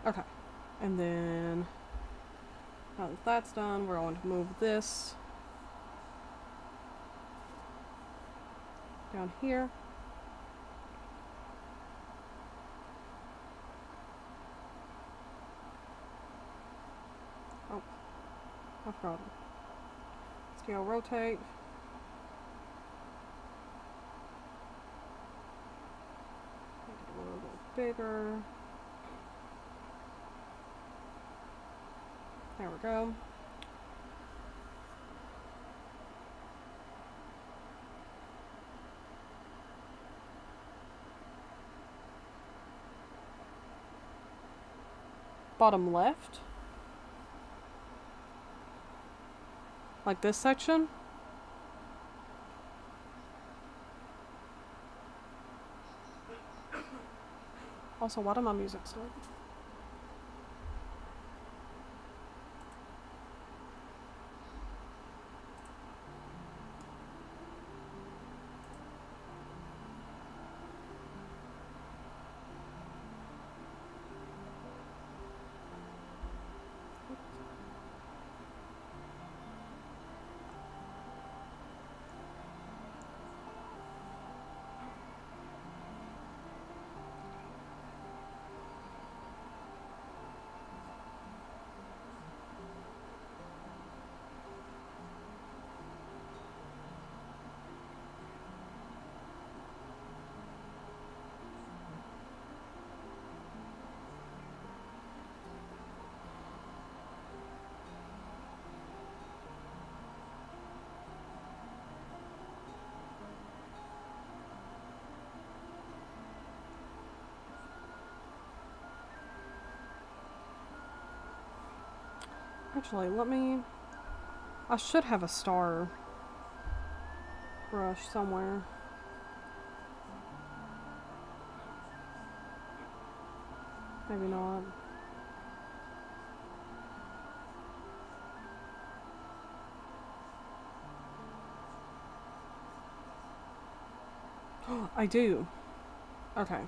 Okay, and then now that that's done, we're going to move this down here. Oh, no problem. Scale rotate. Make it a little bit bigger. There we go. Bottom left. Like this section. Also, why did my music start? Actually, let me... I should have a star brush somewhere. Maybe not. I do. Okay.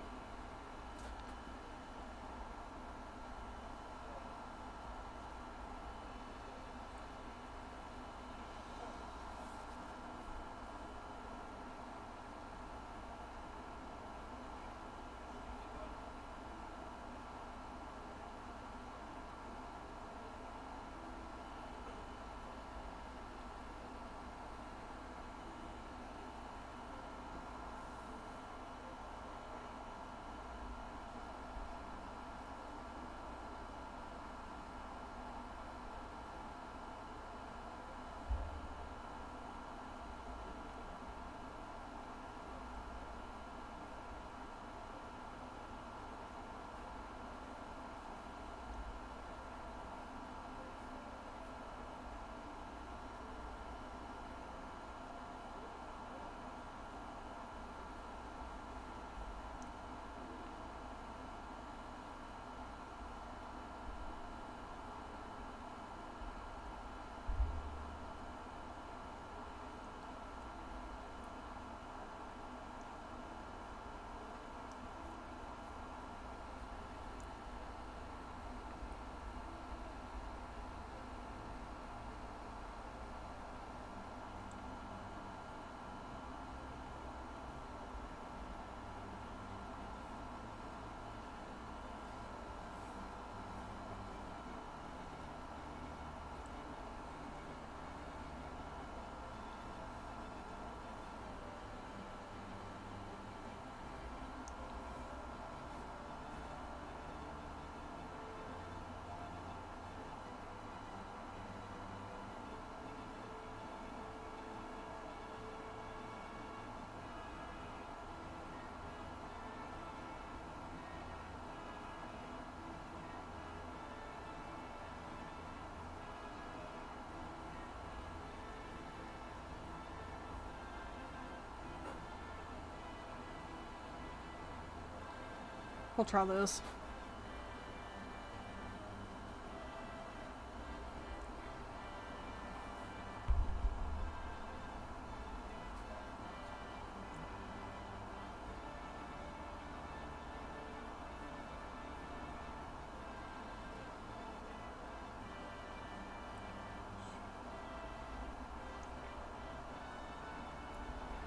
We'll try this.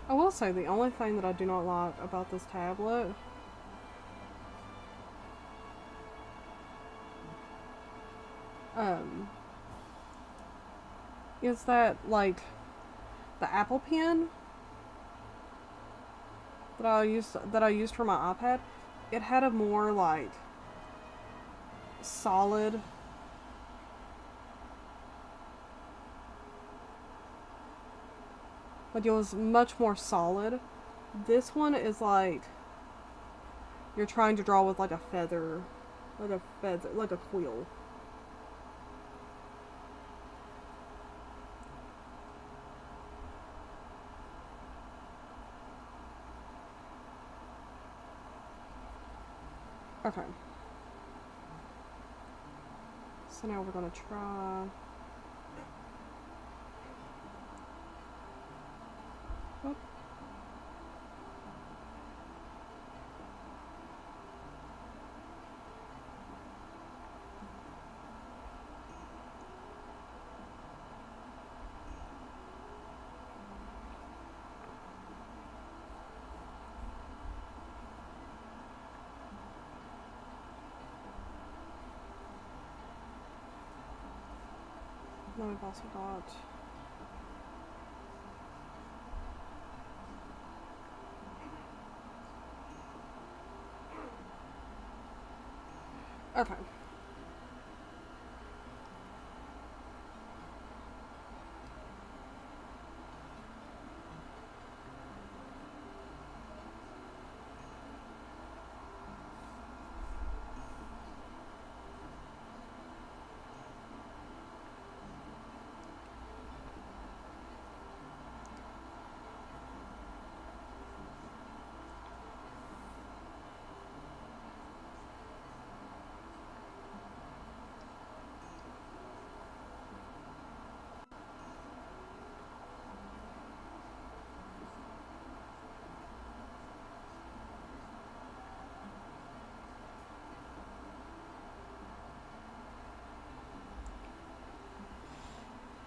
I will say the only thing that I do not like about this tablet is that, like, the Apple Pen that I used for my iPad, it had a more, like, solid, like, it was much more solid. This one is like you're trying to draw with like a feather, like a quill. Okay. So now we're gonna try. Oh. Then we've also got okay.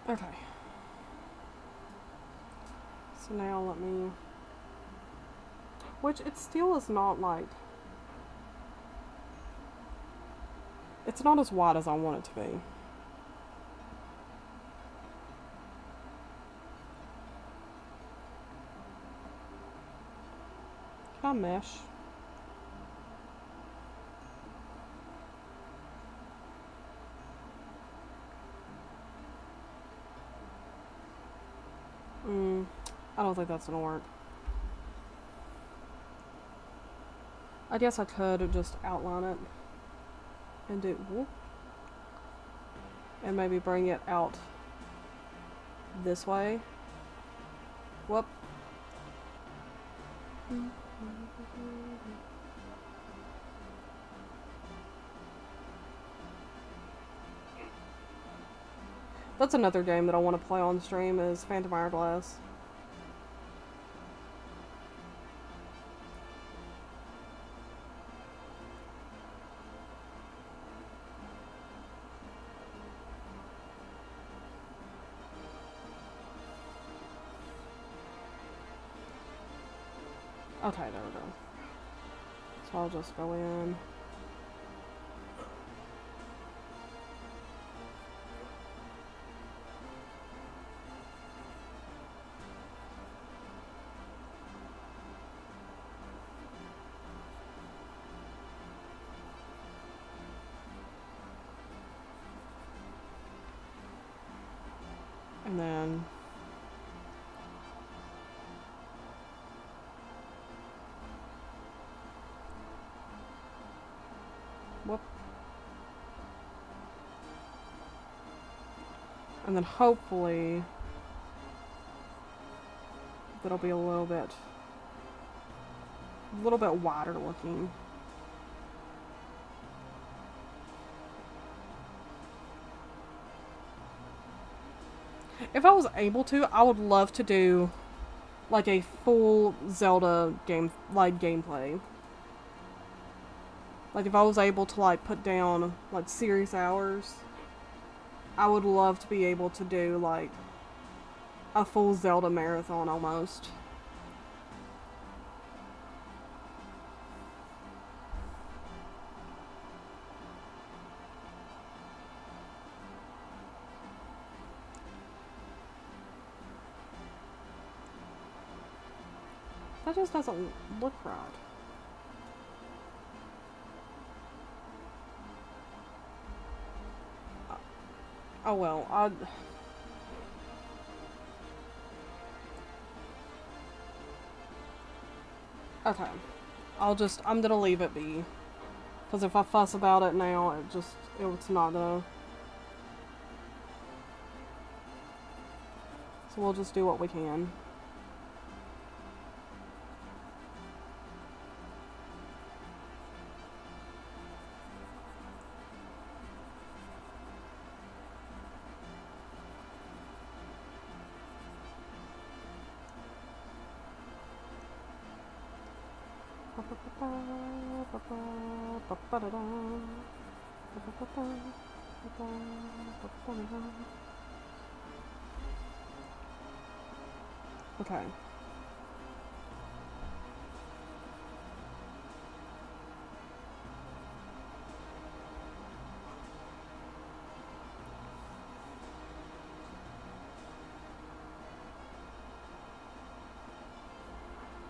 Okay. So now let me... Which it still is not like... It's not as wide as I want it to be. Can I mesh? I don't think that's gonna work. I guess I could just outline it and do whoop, and maybe bring it out this way. Whoop. That's another game that I want to play on stream is Phantom Hourglass. Okay, there we go. So I'll just go in. And then whoop. And then hopefully that'll be a little bit wider looking. If I was able to, I would love to do like a full Zelda game, like gameplay. Like if I was able to like put down like serious hours, I would love to be able to do like a full Zelda marathon almost. That just doesn't look right. Oh well, okay. I'm gonna leave it be. Because if I fuss about it now, it's not gonna... So we'll just do what we can. Okay.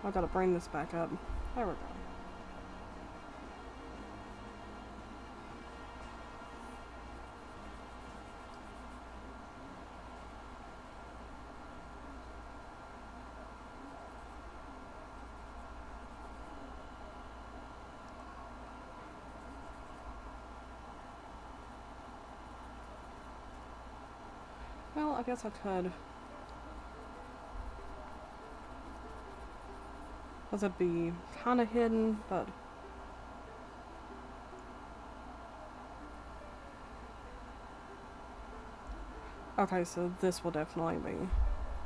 I gotta bring this back up. There we go. Well, I guess I could. Because it'd be kind of hidden, but... Okay, so this will definitely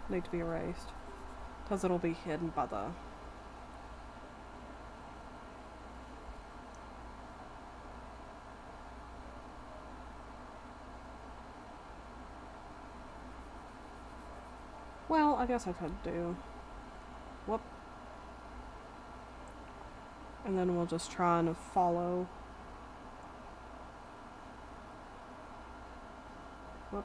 need to be erased. Because it'll be hidden by the... Well, I guess I could do. Whoop. And then we'll just try and follow. Whoop.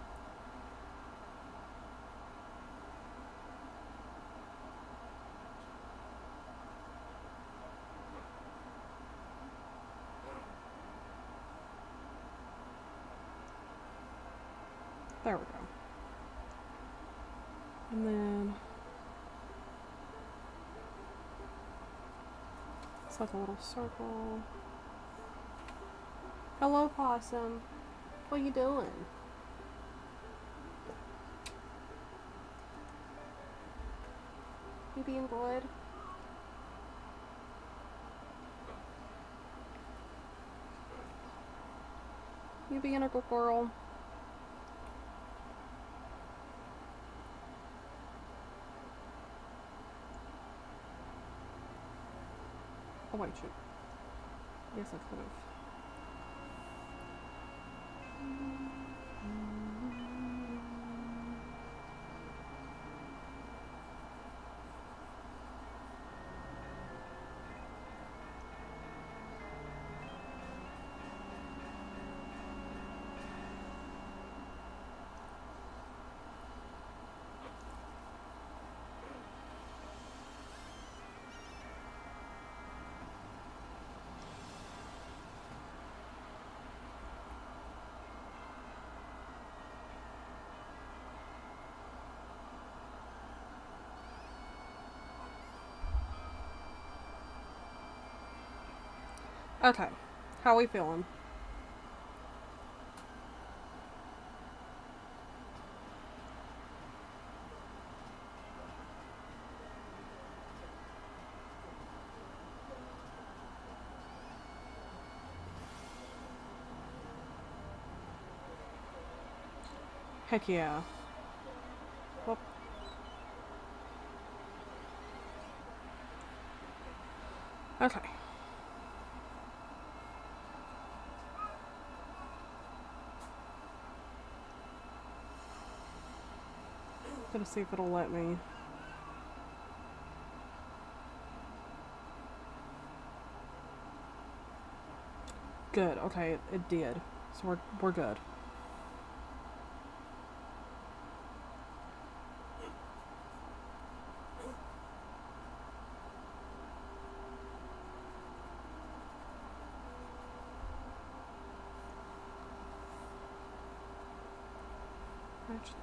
There we go. And then it's like a little circle. Hello, possum. What you doing? You being good? You being a good girl? Oh wait, shoot. Yes, I could have. Okay, how we feeling? Heck yeah. Whoop. Okay. Gonna see if it'll let me. Good. Okay, it did. So we're good. Actually.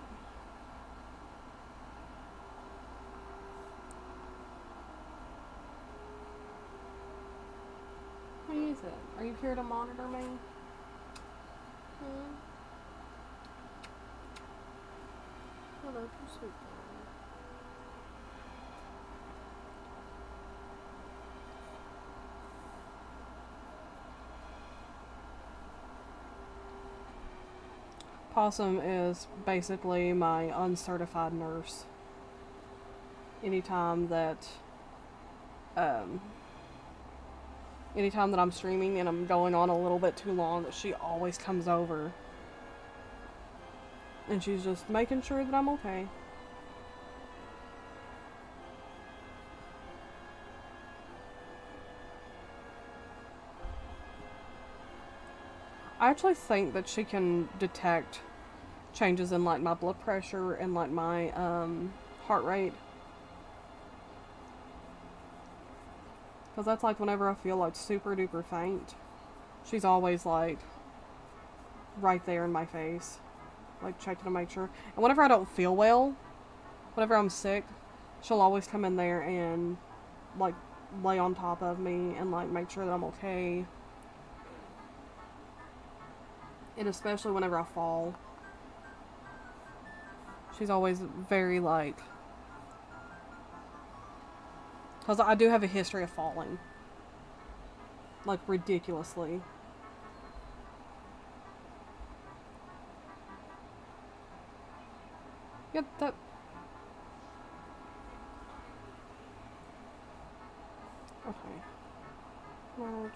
What is it? Are you here to monitor me? Hmm? Hello, you sweet girl. Possum is basically my uncertified nurse. Anytime that I'm streaming and I'm going on a little bit too long, that she always comes over and she's just making sure that I'm okay. I actually think that she can detect changes in like my blood pressure and like my heart rate. Because that's like whenever I feel like super duper faint, she's always like right there in my face, like checking to make sure. And whenever I don't feel well, whenever I'm sick, she'll always come in there and like lay on top of me and like make sure that I'm okay. And especially whenever I fall, she's always very like, because I do have a history of falling, like ridiculously. Yep, that. Okay. Large.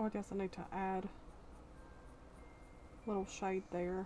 I guess I need to add a little shade there.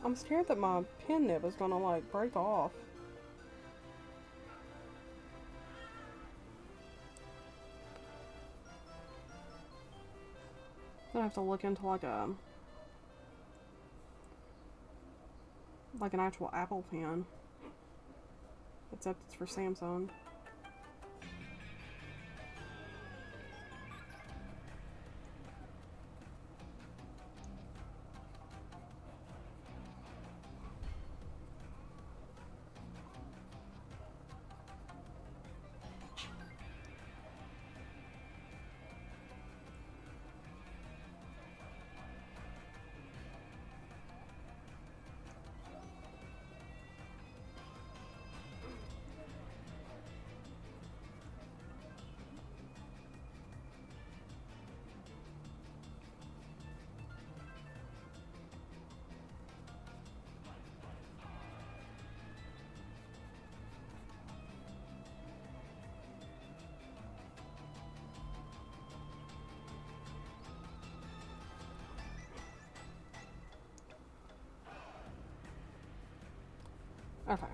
I'm scared that my pen nib is gonna like break off. Gonna have to look into like an actual Apple pen. Except it's for Samsung. Okay.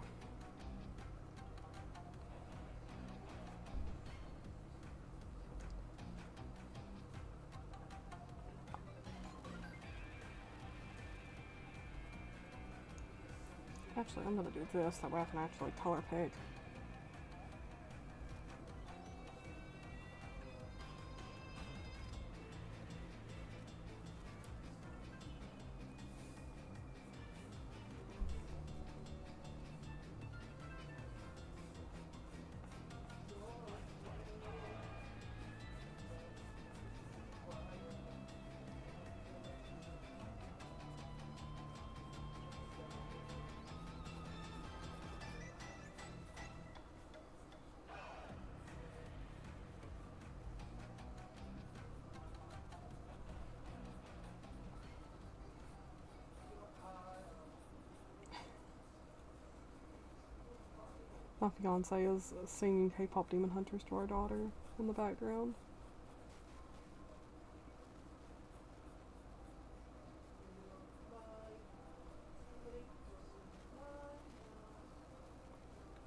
Actually, I'm gonna do this, that way I can actually color pick. My fiance is singing K-pop Demon Hunters to our daughter in the background.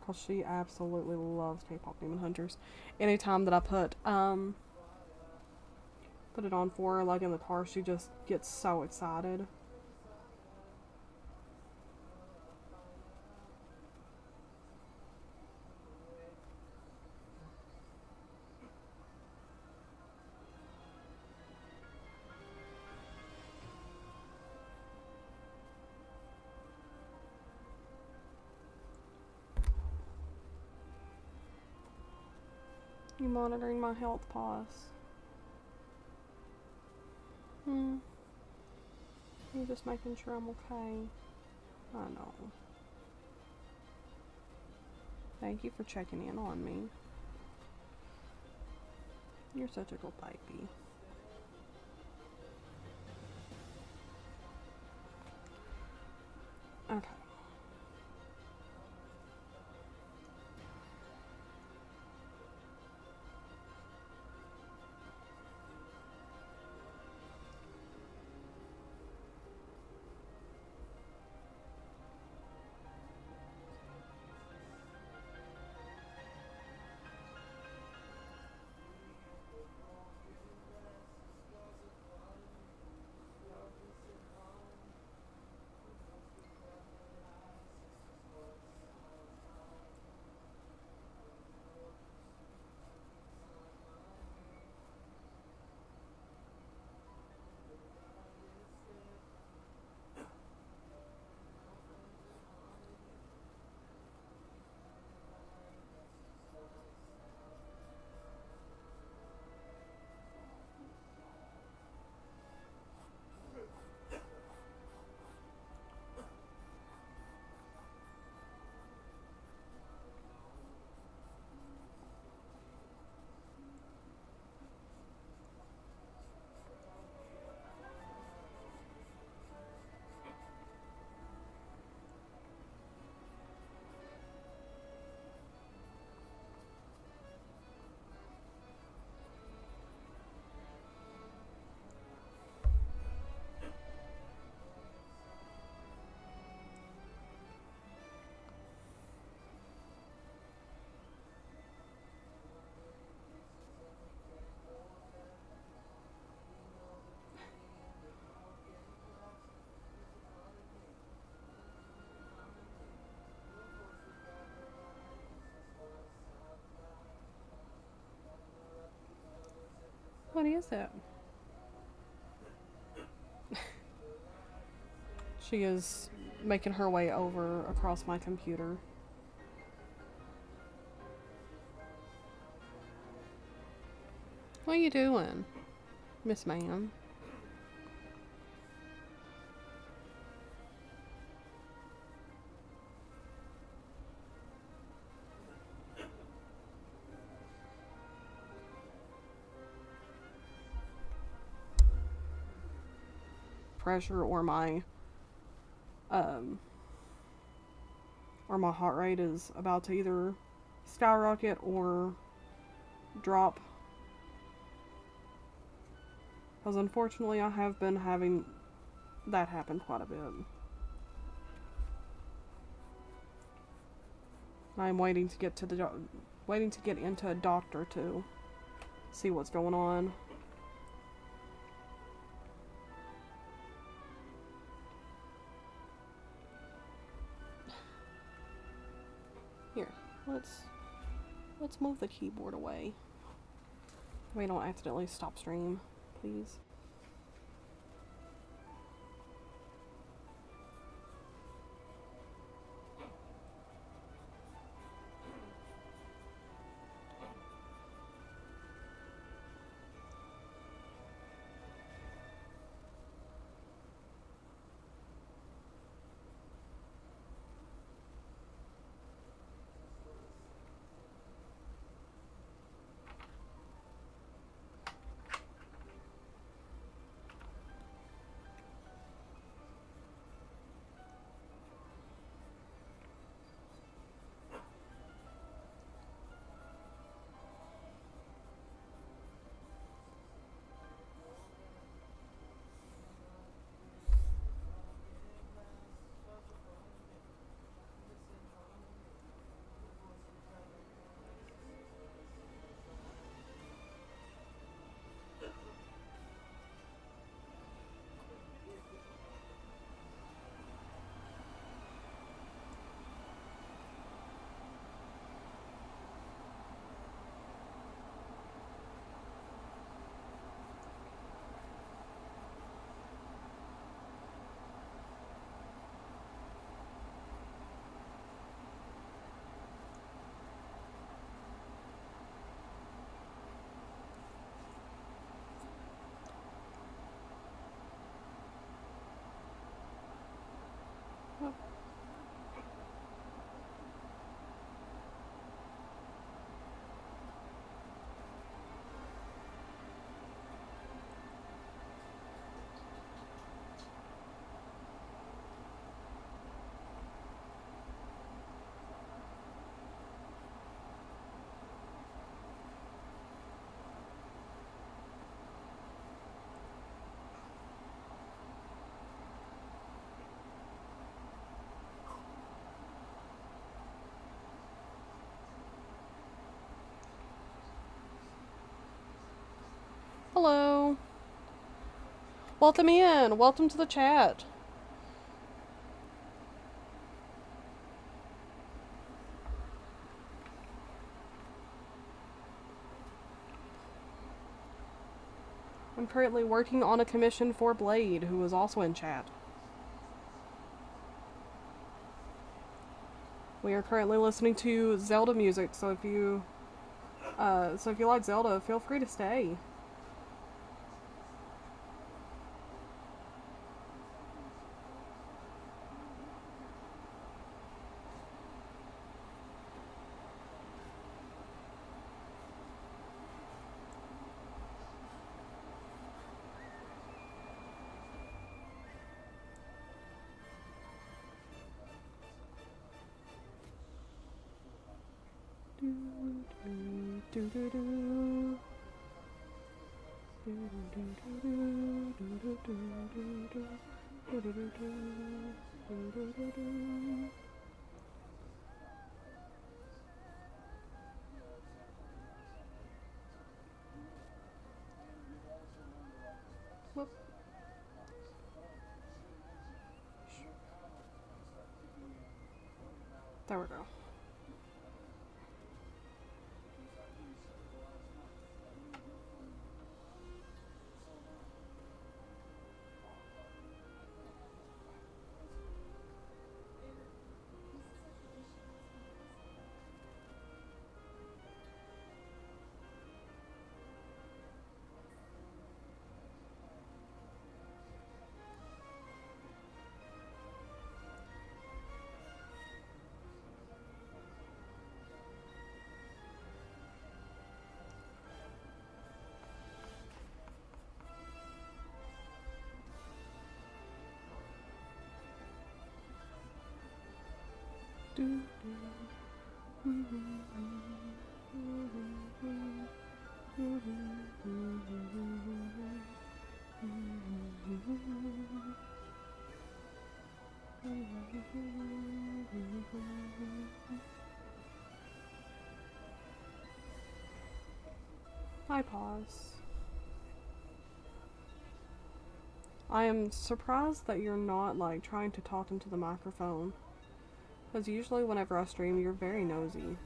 Because she absolutely loves K-pop Demon Hunters. Anytime that I put it on for her, like in the car, she just gets so excited. You monitoring my health, pause. You're just making sure I'm okay. I know. Thank you for checking in on me. You're such a good baby. Okay. What is it? She is making her way over across my computer. What are you doing, Miss Ma'am? Pressure or my heart rate is about to either skyrocket or drop. Because unfortunately I have been having that happen quite a bit. I'm waiting to get to waiting to get into a doctor to see what's going on. Here, let's move the keyboard away. We don't accidentally stop stream, please. Welcome in. Welcome to the chat. I'm currently working on a commission for Blade, who is also in chat. We are currently listening to Zelda music, so if you like Zelda, feel free to stay. Whoop. There we go. I pause. I am surprised that you're not like trying to talk into the microphone. Because usually whenever I stream, you're very nosy.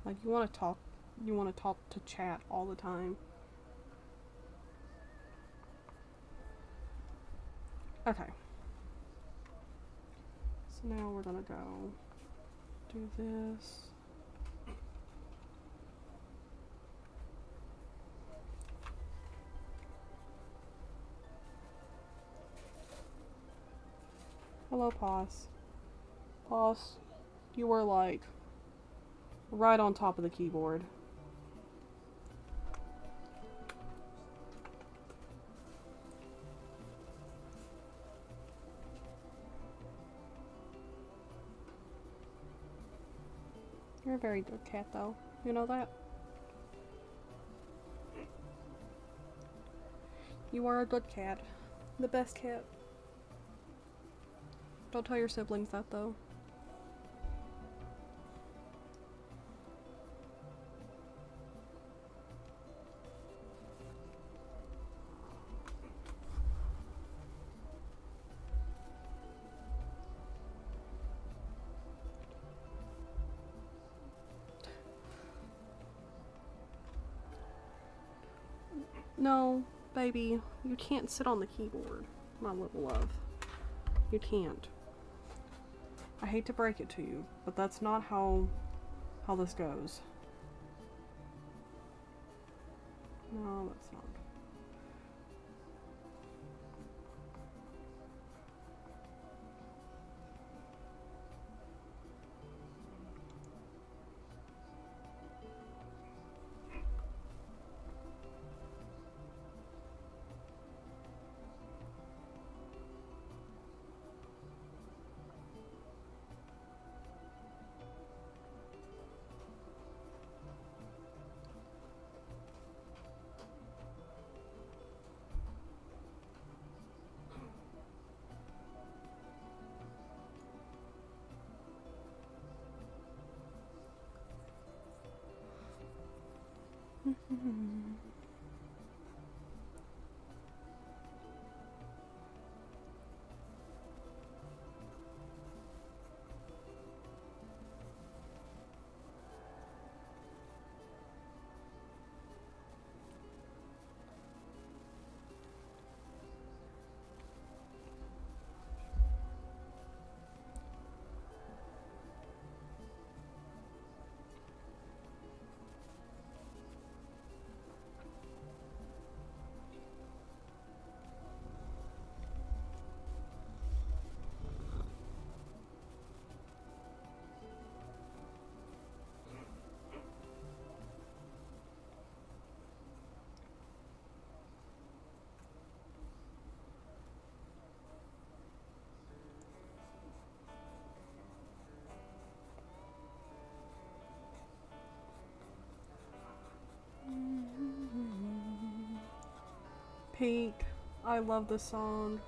Like you want to talk to chat all the time. Okay. So now we're gonna go do this. Hello, Pause. Pause, you were like right on top of the keyboard. You're a very good cat, though. You know that? You are a good cat. The best cat. Don't tell your siblings that, though. No, baby, you can't sit on the keyboard, my little love. You can't. I hate to break it to you, but that's not how this goes. No, that's not. Peak. I love this song.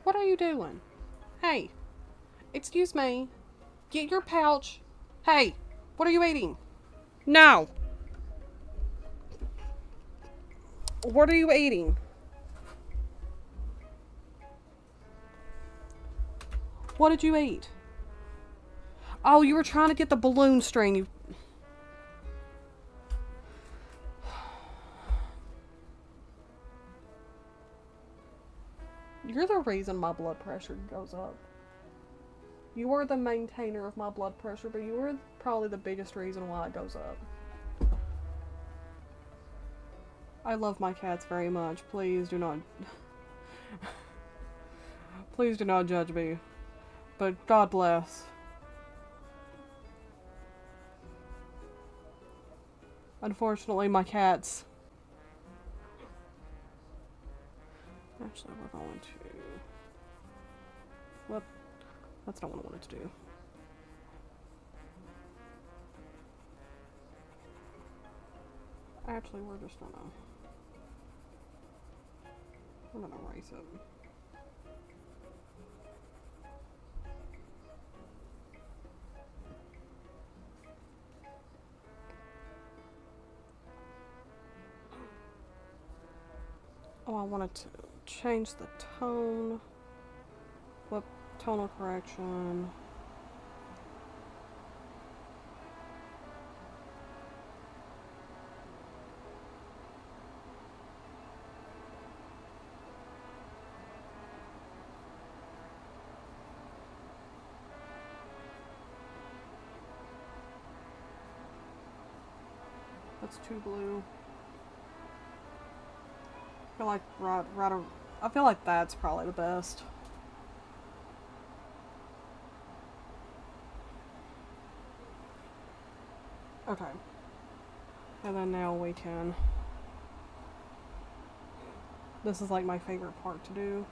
What are you doing? Hey, excuse me. Get your pouch. Hey, what are you eating? No. What are you eating? What did you eat? Oh, you were trying to get the balloon string. You're the reason my blood pressure goes up. You are the maintainer of my blood pressure, but you are probably the biggest reason why it goes up. I love my cats very much. Please do not... Please do not judge me. But God bless. Unfortunately, my cats... Actually, we're going to... What? That's not what I wanted to do. Actually, we're just gonna... We're gonna erase it. Oh, I wanted to change the tone. Flip tonal correction. That's too blue. I feel like I feel like that's probably the best. Okay. And then now we can This is like my favorite part to do.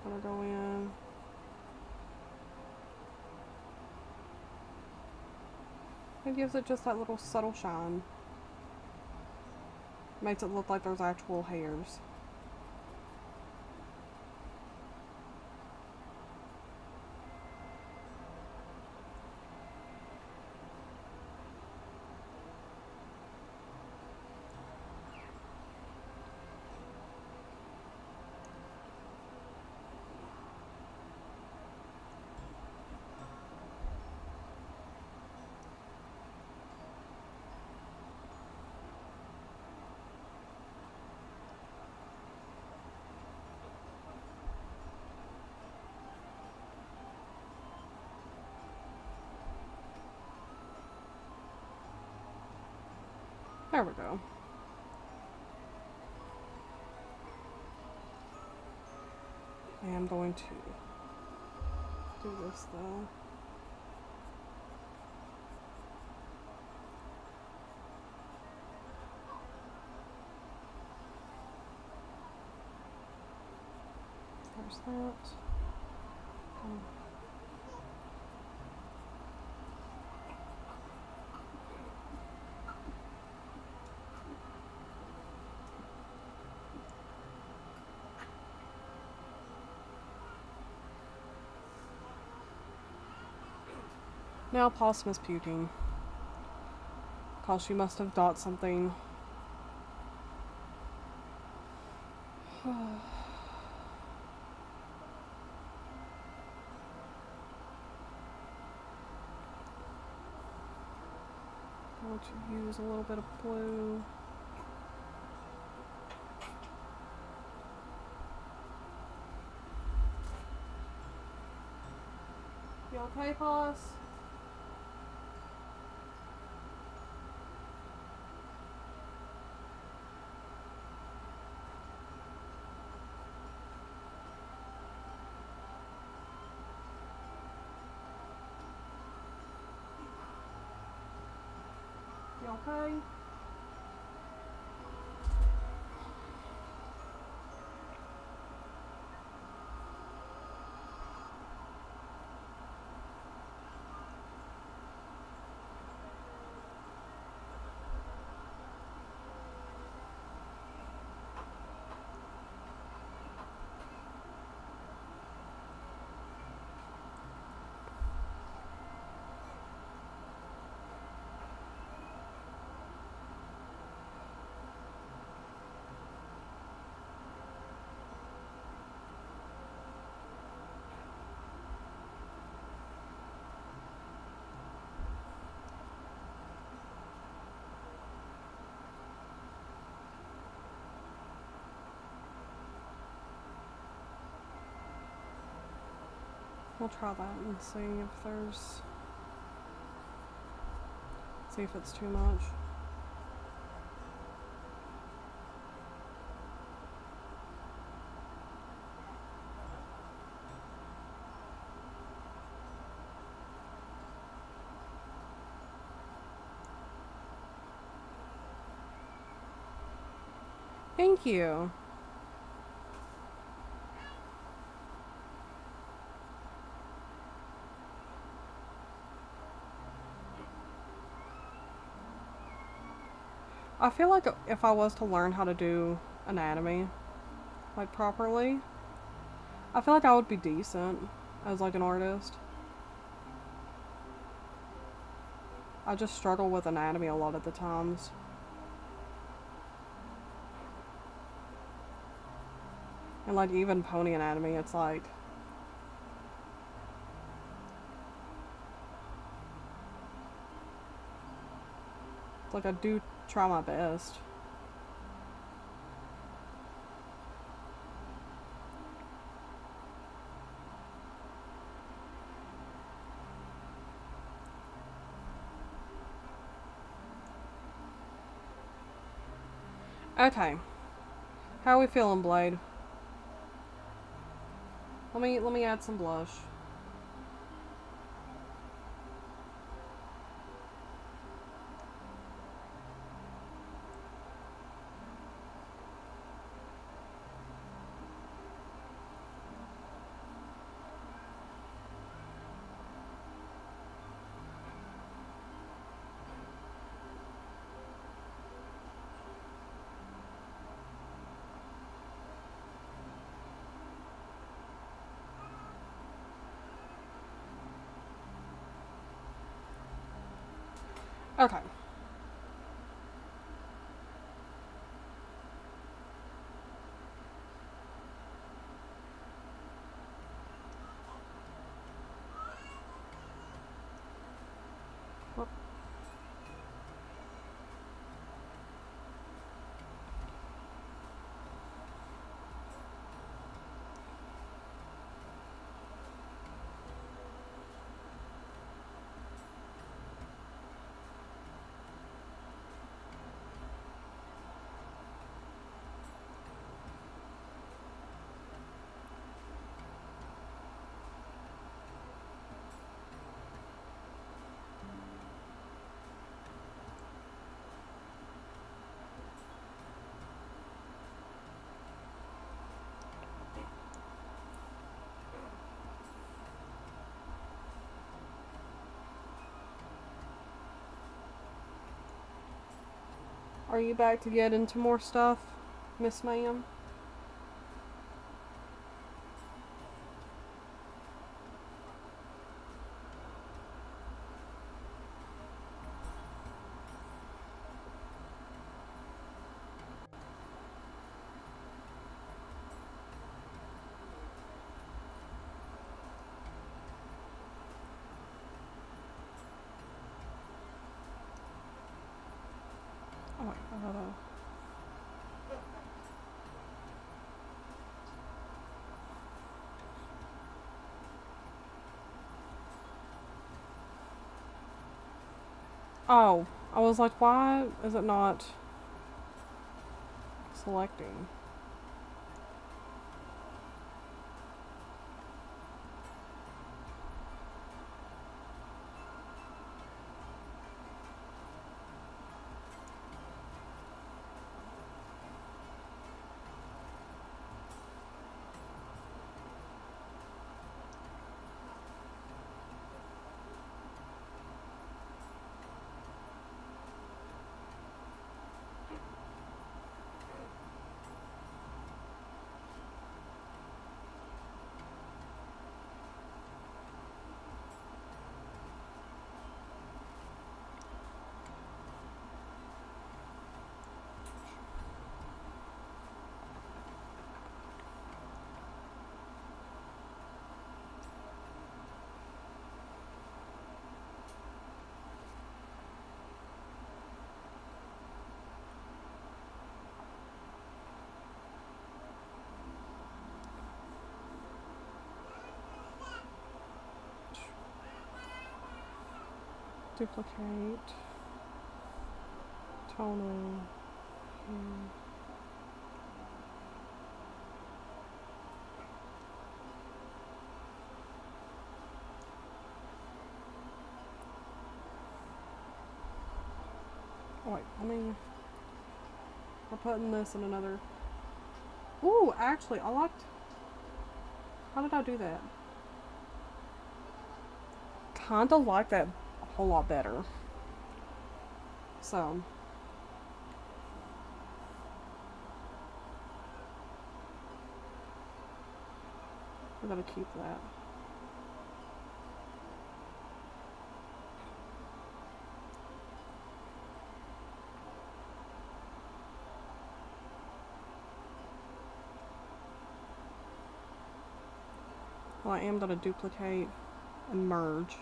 Gonna go in. It gives it just that little subtle shine. Makes it look like there's actual hairs. There we go. I am going to do this though. There's that. Now Possum is puking. Cause she must have got something. I want to use a little bit of blue. You okay, Poss? You okay? We'll try that and see if there's... see if it's too much. Thank you. I feel like if I was to learn how to do anatomy, like properly, I feel like I would be decent as like an artist. I just struggle with anatomy a lot of the times. And like even pony anatomy, it's like I do try my best. Okay. How are we feeling, Blade? Let me add some blush. Okay. Whoop. Are you back to get into more stuff, Miss Ma'am? Oh wait, I gotta... Oh, I was like, why is it not selecting? Duplicate. Toner. Oh wait, we're putting this in another... Ooh, actually, I liked... How did I do that? Kinda like that a whole lot better. So... we're gonna keep that. Well, I am gonna duplicate and merge.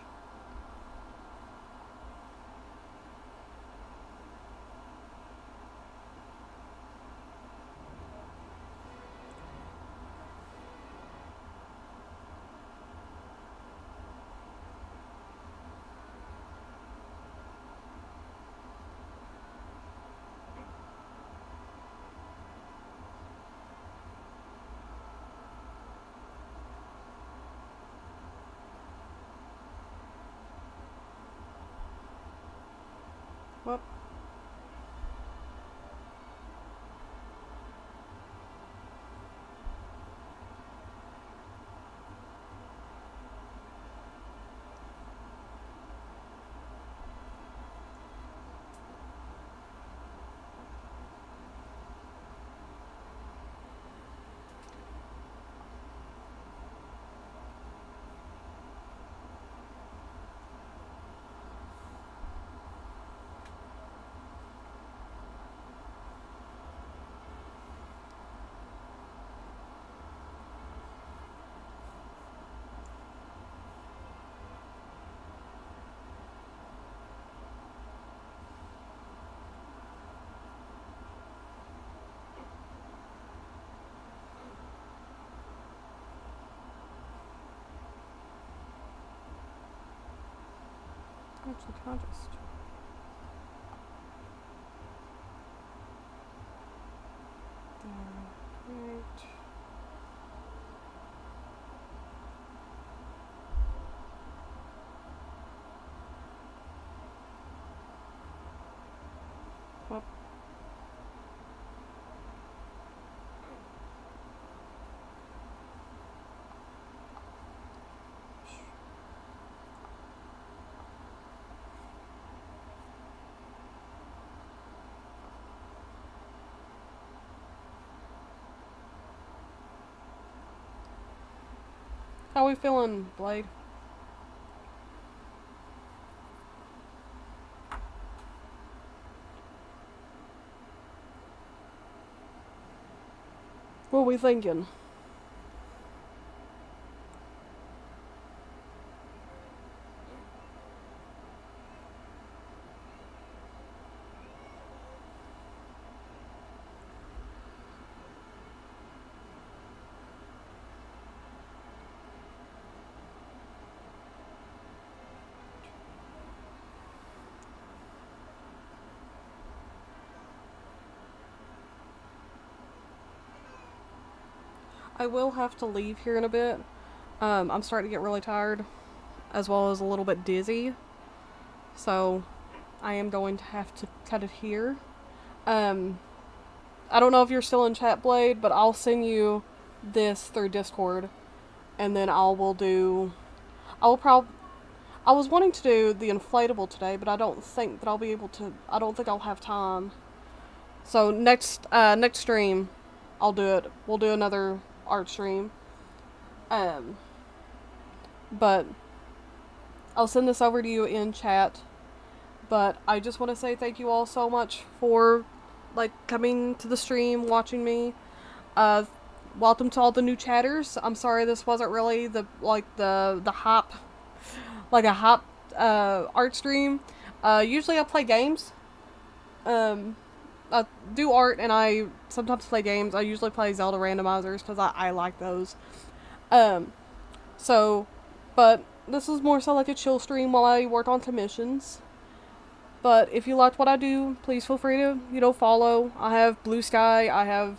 Well. Actually, can I just... Right. Well. How we feeling, Blade? What we thinking? I will have to leave here in a bit. I'm starting to get really tired, as well as a little bit dizzy. So, I am going to have to cut it here. I don't know if you're still in chat, Blade, but I'll send you this through Discord, and then I will I was wanting to do the inflatable today, but I don't think that I'll be able to. I don't think I'll have time. So next stream, I'll do it. We'll do another art stream. But I'll send this over to you in chat. But I just want to say thank you all so much for coming to the stream, watching me. Welcome to all the new chatters. I'm sorry this wasn't really the hop, like a hop art stream. Usually I play games. I do art and I sometimes play games. I usually play Zelda randomizers because I like those. But this is more so like a chill stream while I work on commissions. But if you liked what I do, please feel free to, follow. I have Blue Sky, I have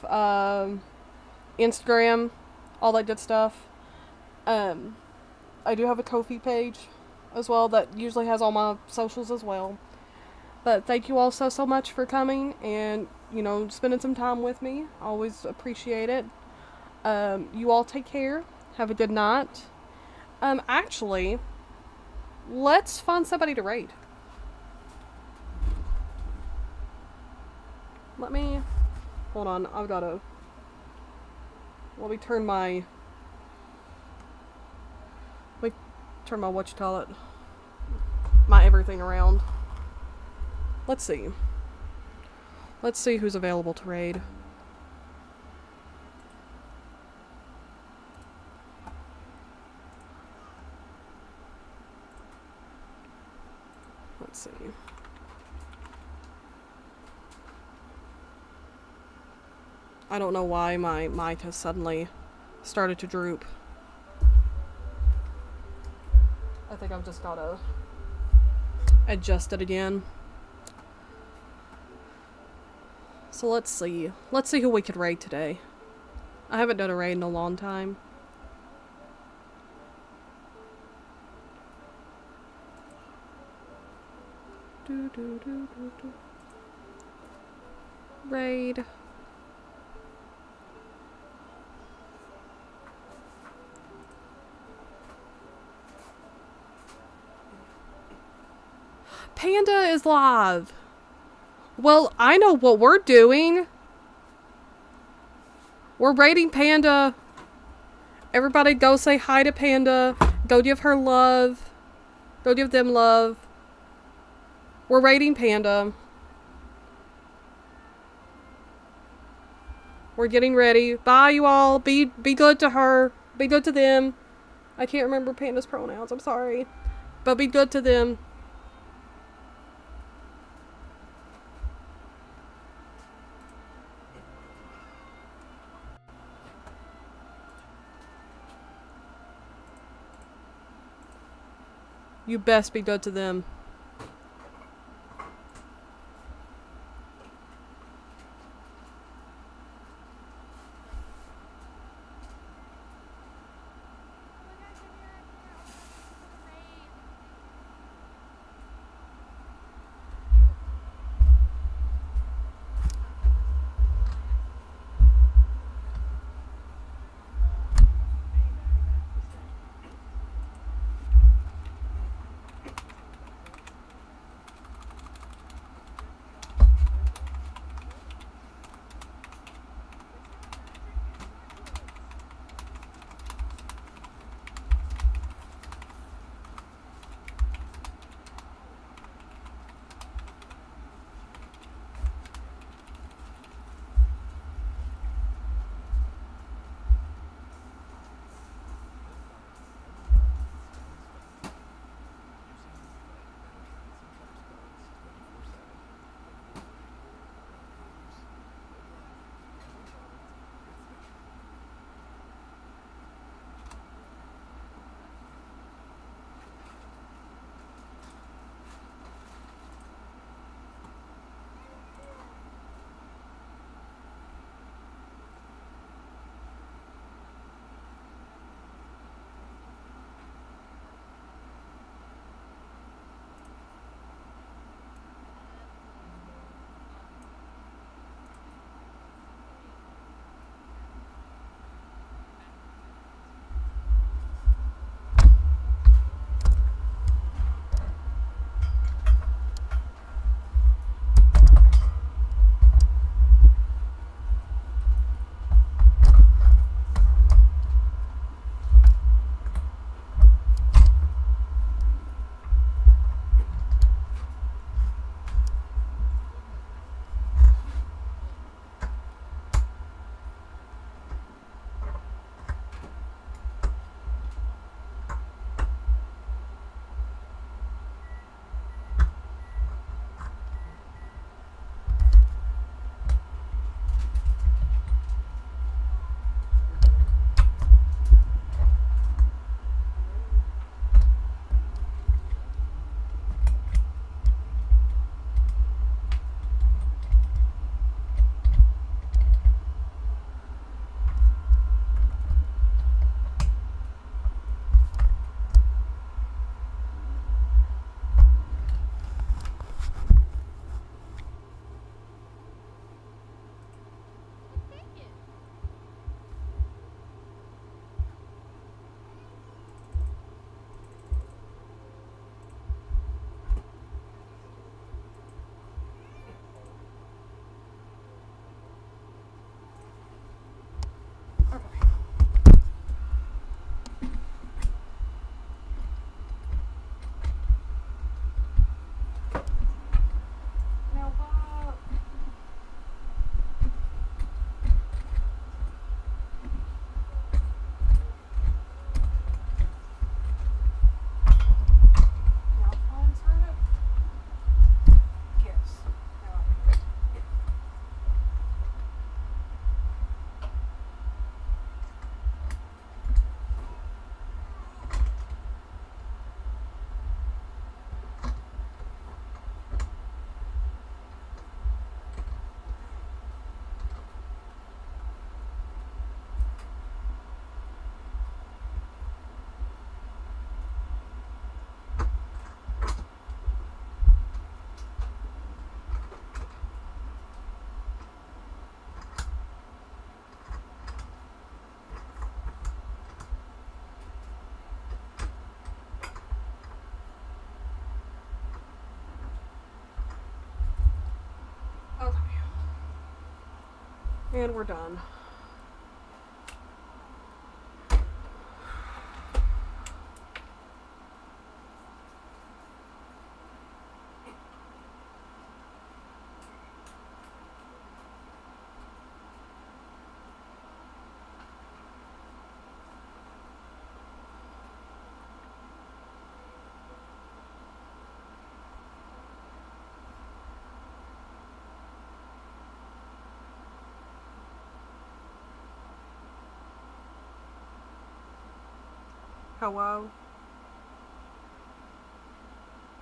Instagram, all that good stuff. I do have a Ko-fi page as well that usually has all my socials as well. But thank you all so much for coming and, spending some time with me. I always appreciate it. You all take care. Have a good night. Actually, let's find somebody to raid. Hold on, let me turn my my everything around. Let's see who's available to raid. Let's see. I don't know why my mic has suddenly started to droop. I think I've just gotta adjust it again. So let's see. Let's see who we could raid today. I haven't done a raid in a long time. Do, do, do, do, do. Raid. Panda is live. Well, I know what we're doing. We're raiding Panda. Everybody go say hi to Panda. Go give her love. Go give them love. We're raiding Panda. We're getting ready. Bye, you all. Be good to her. Be good to them. I can't remember Panda's pronouns. I'm sorry. But be good to them. You best be good to them. And we're done. Hello?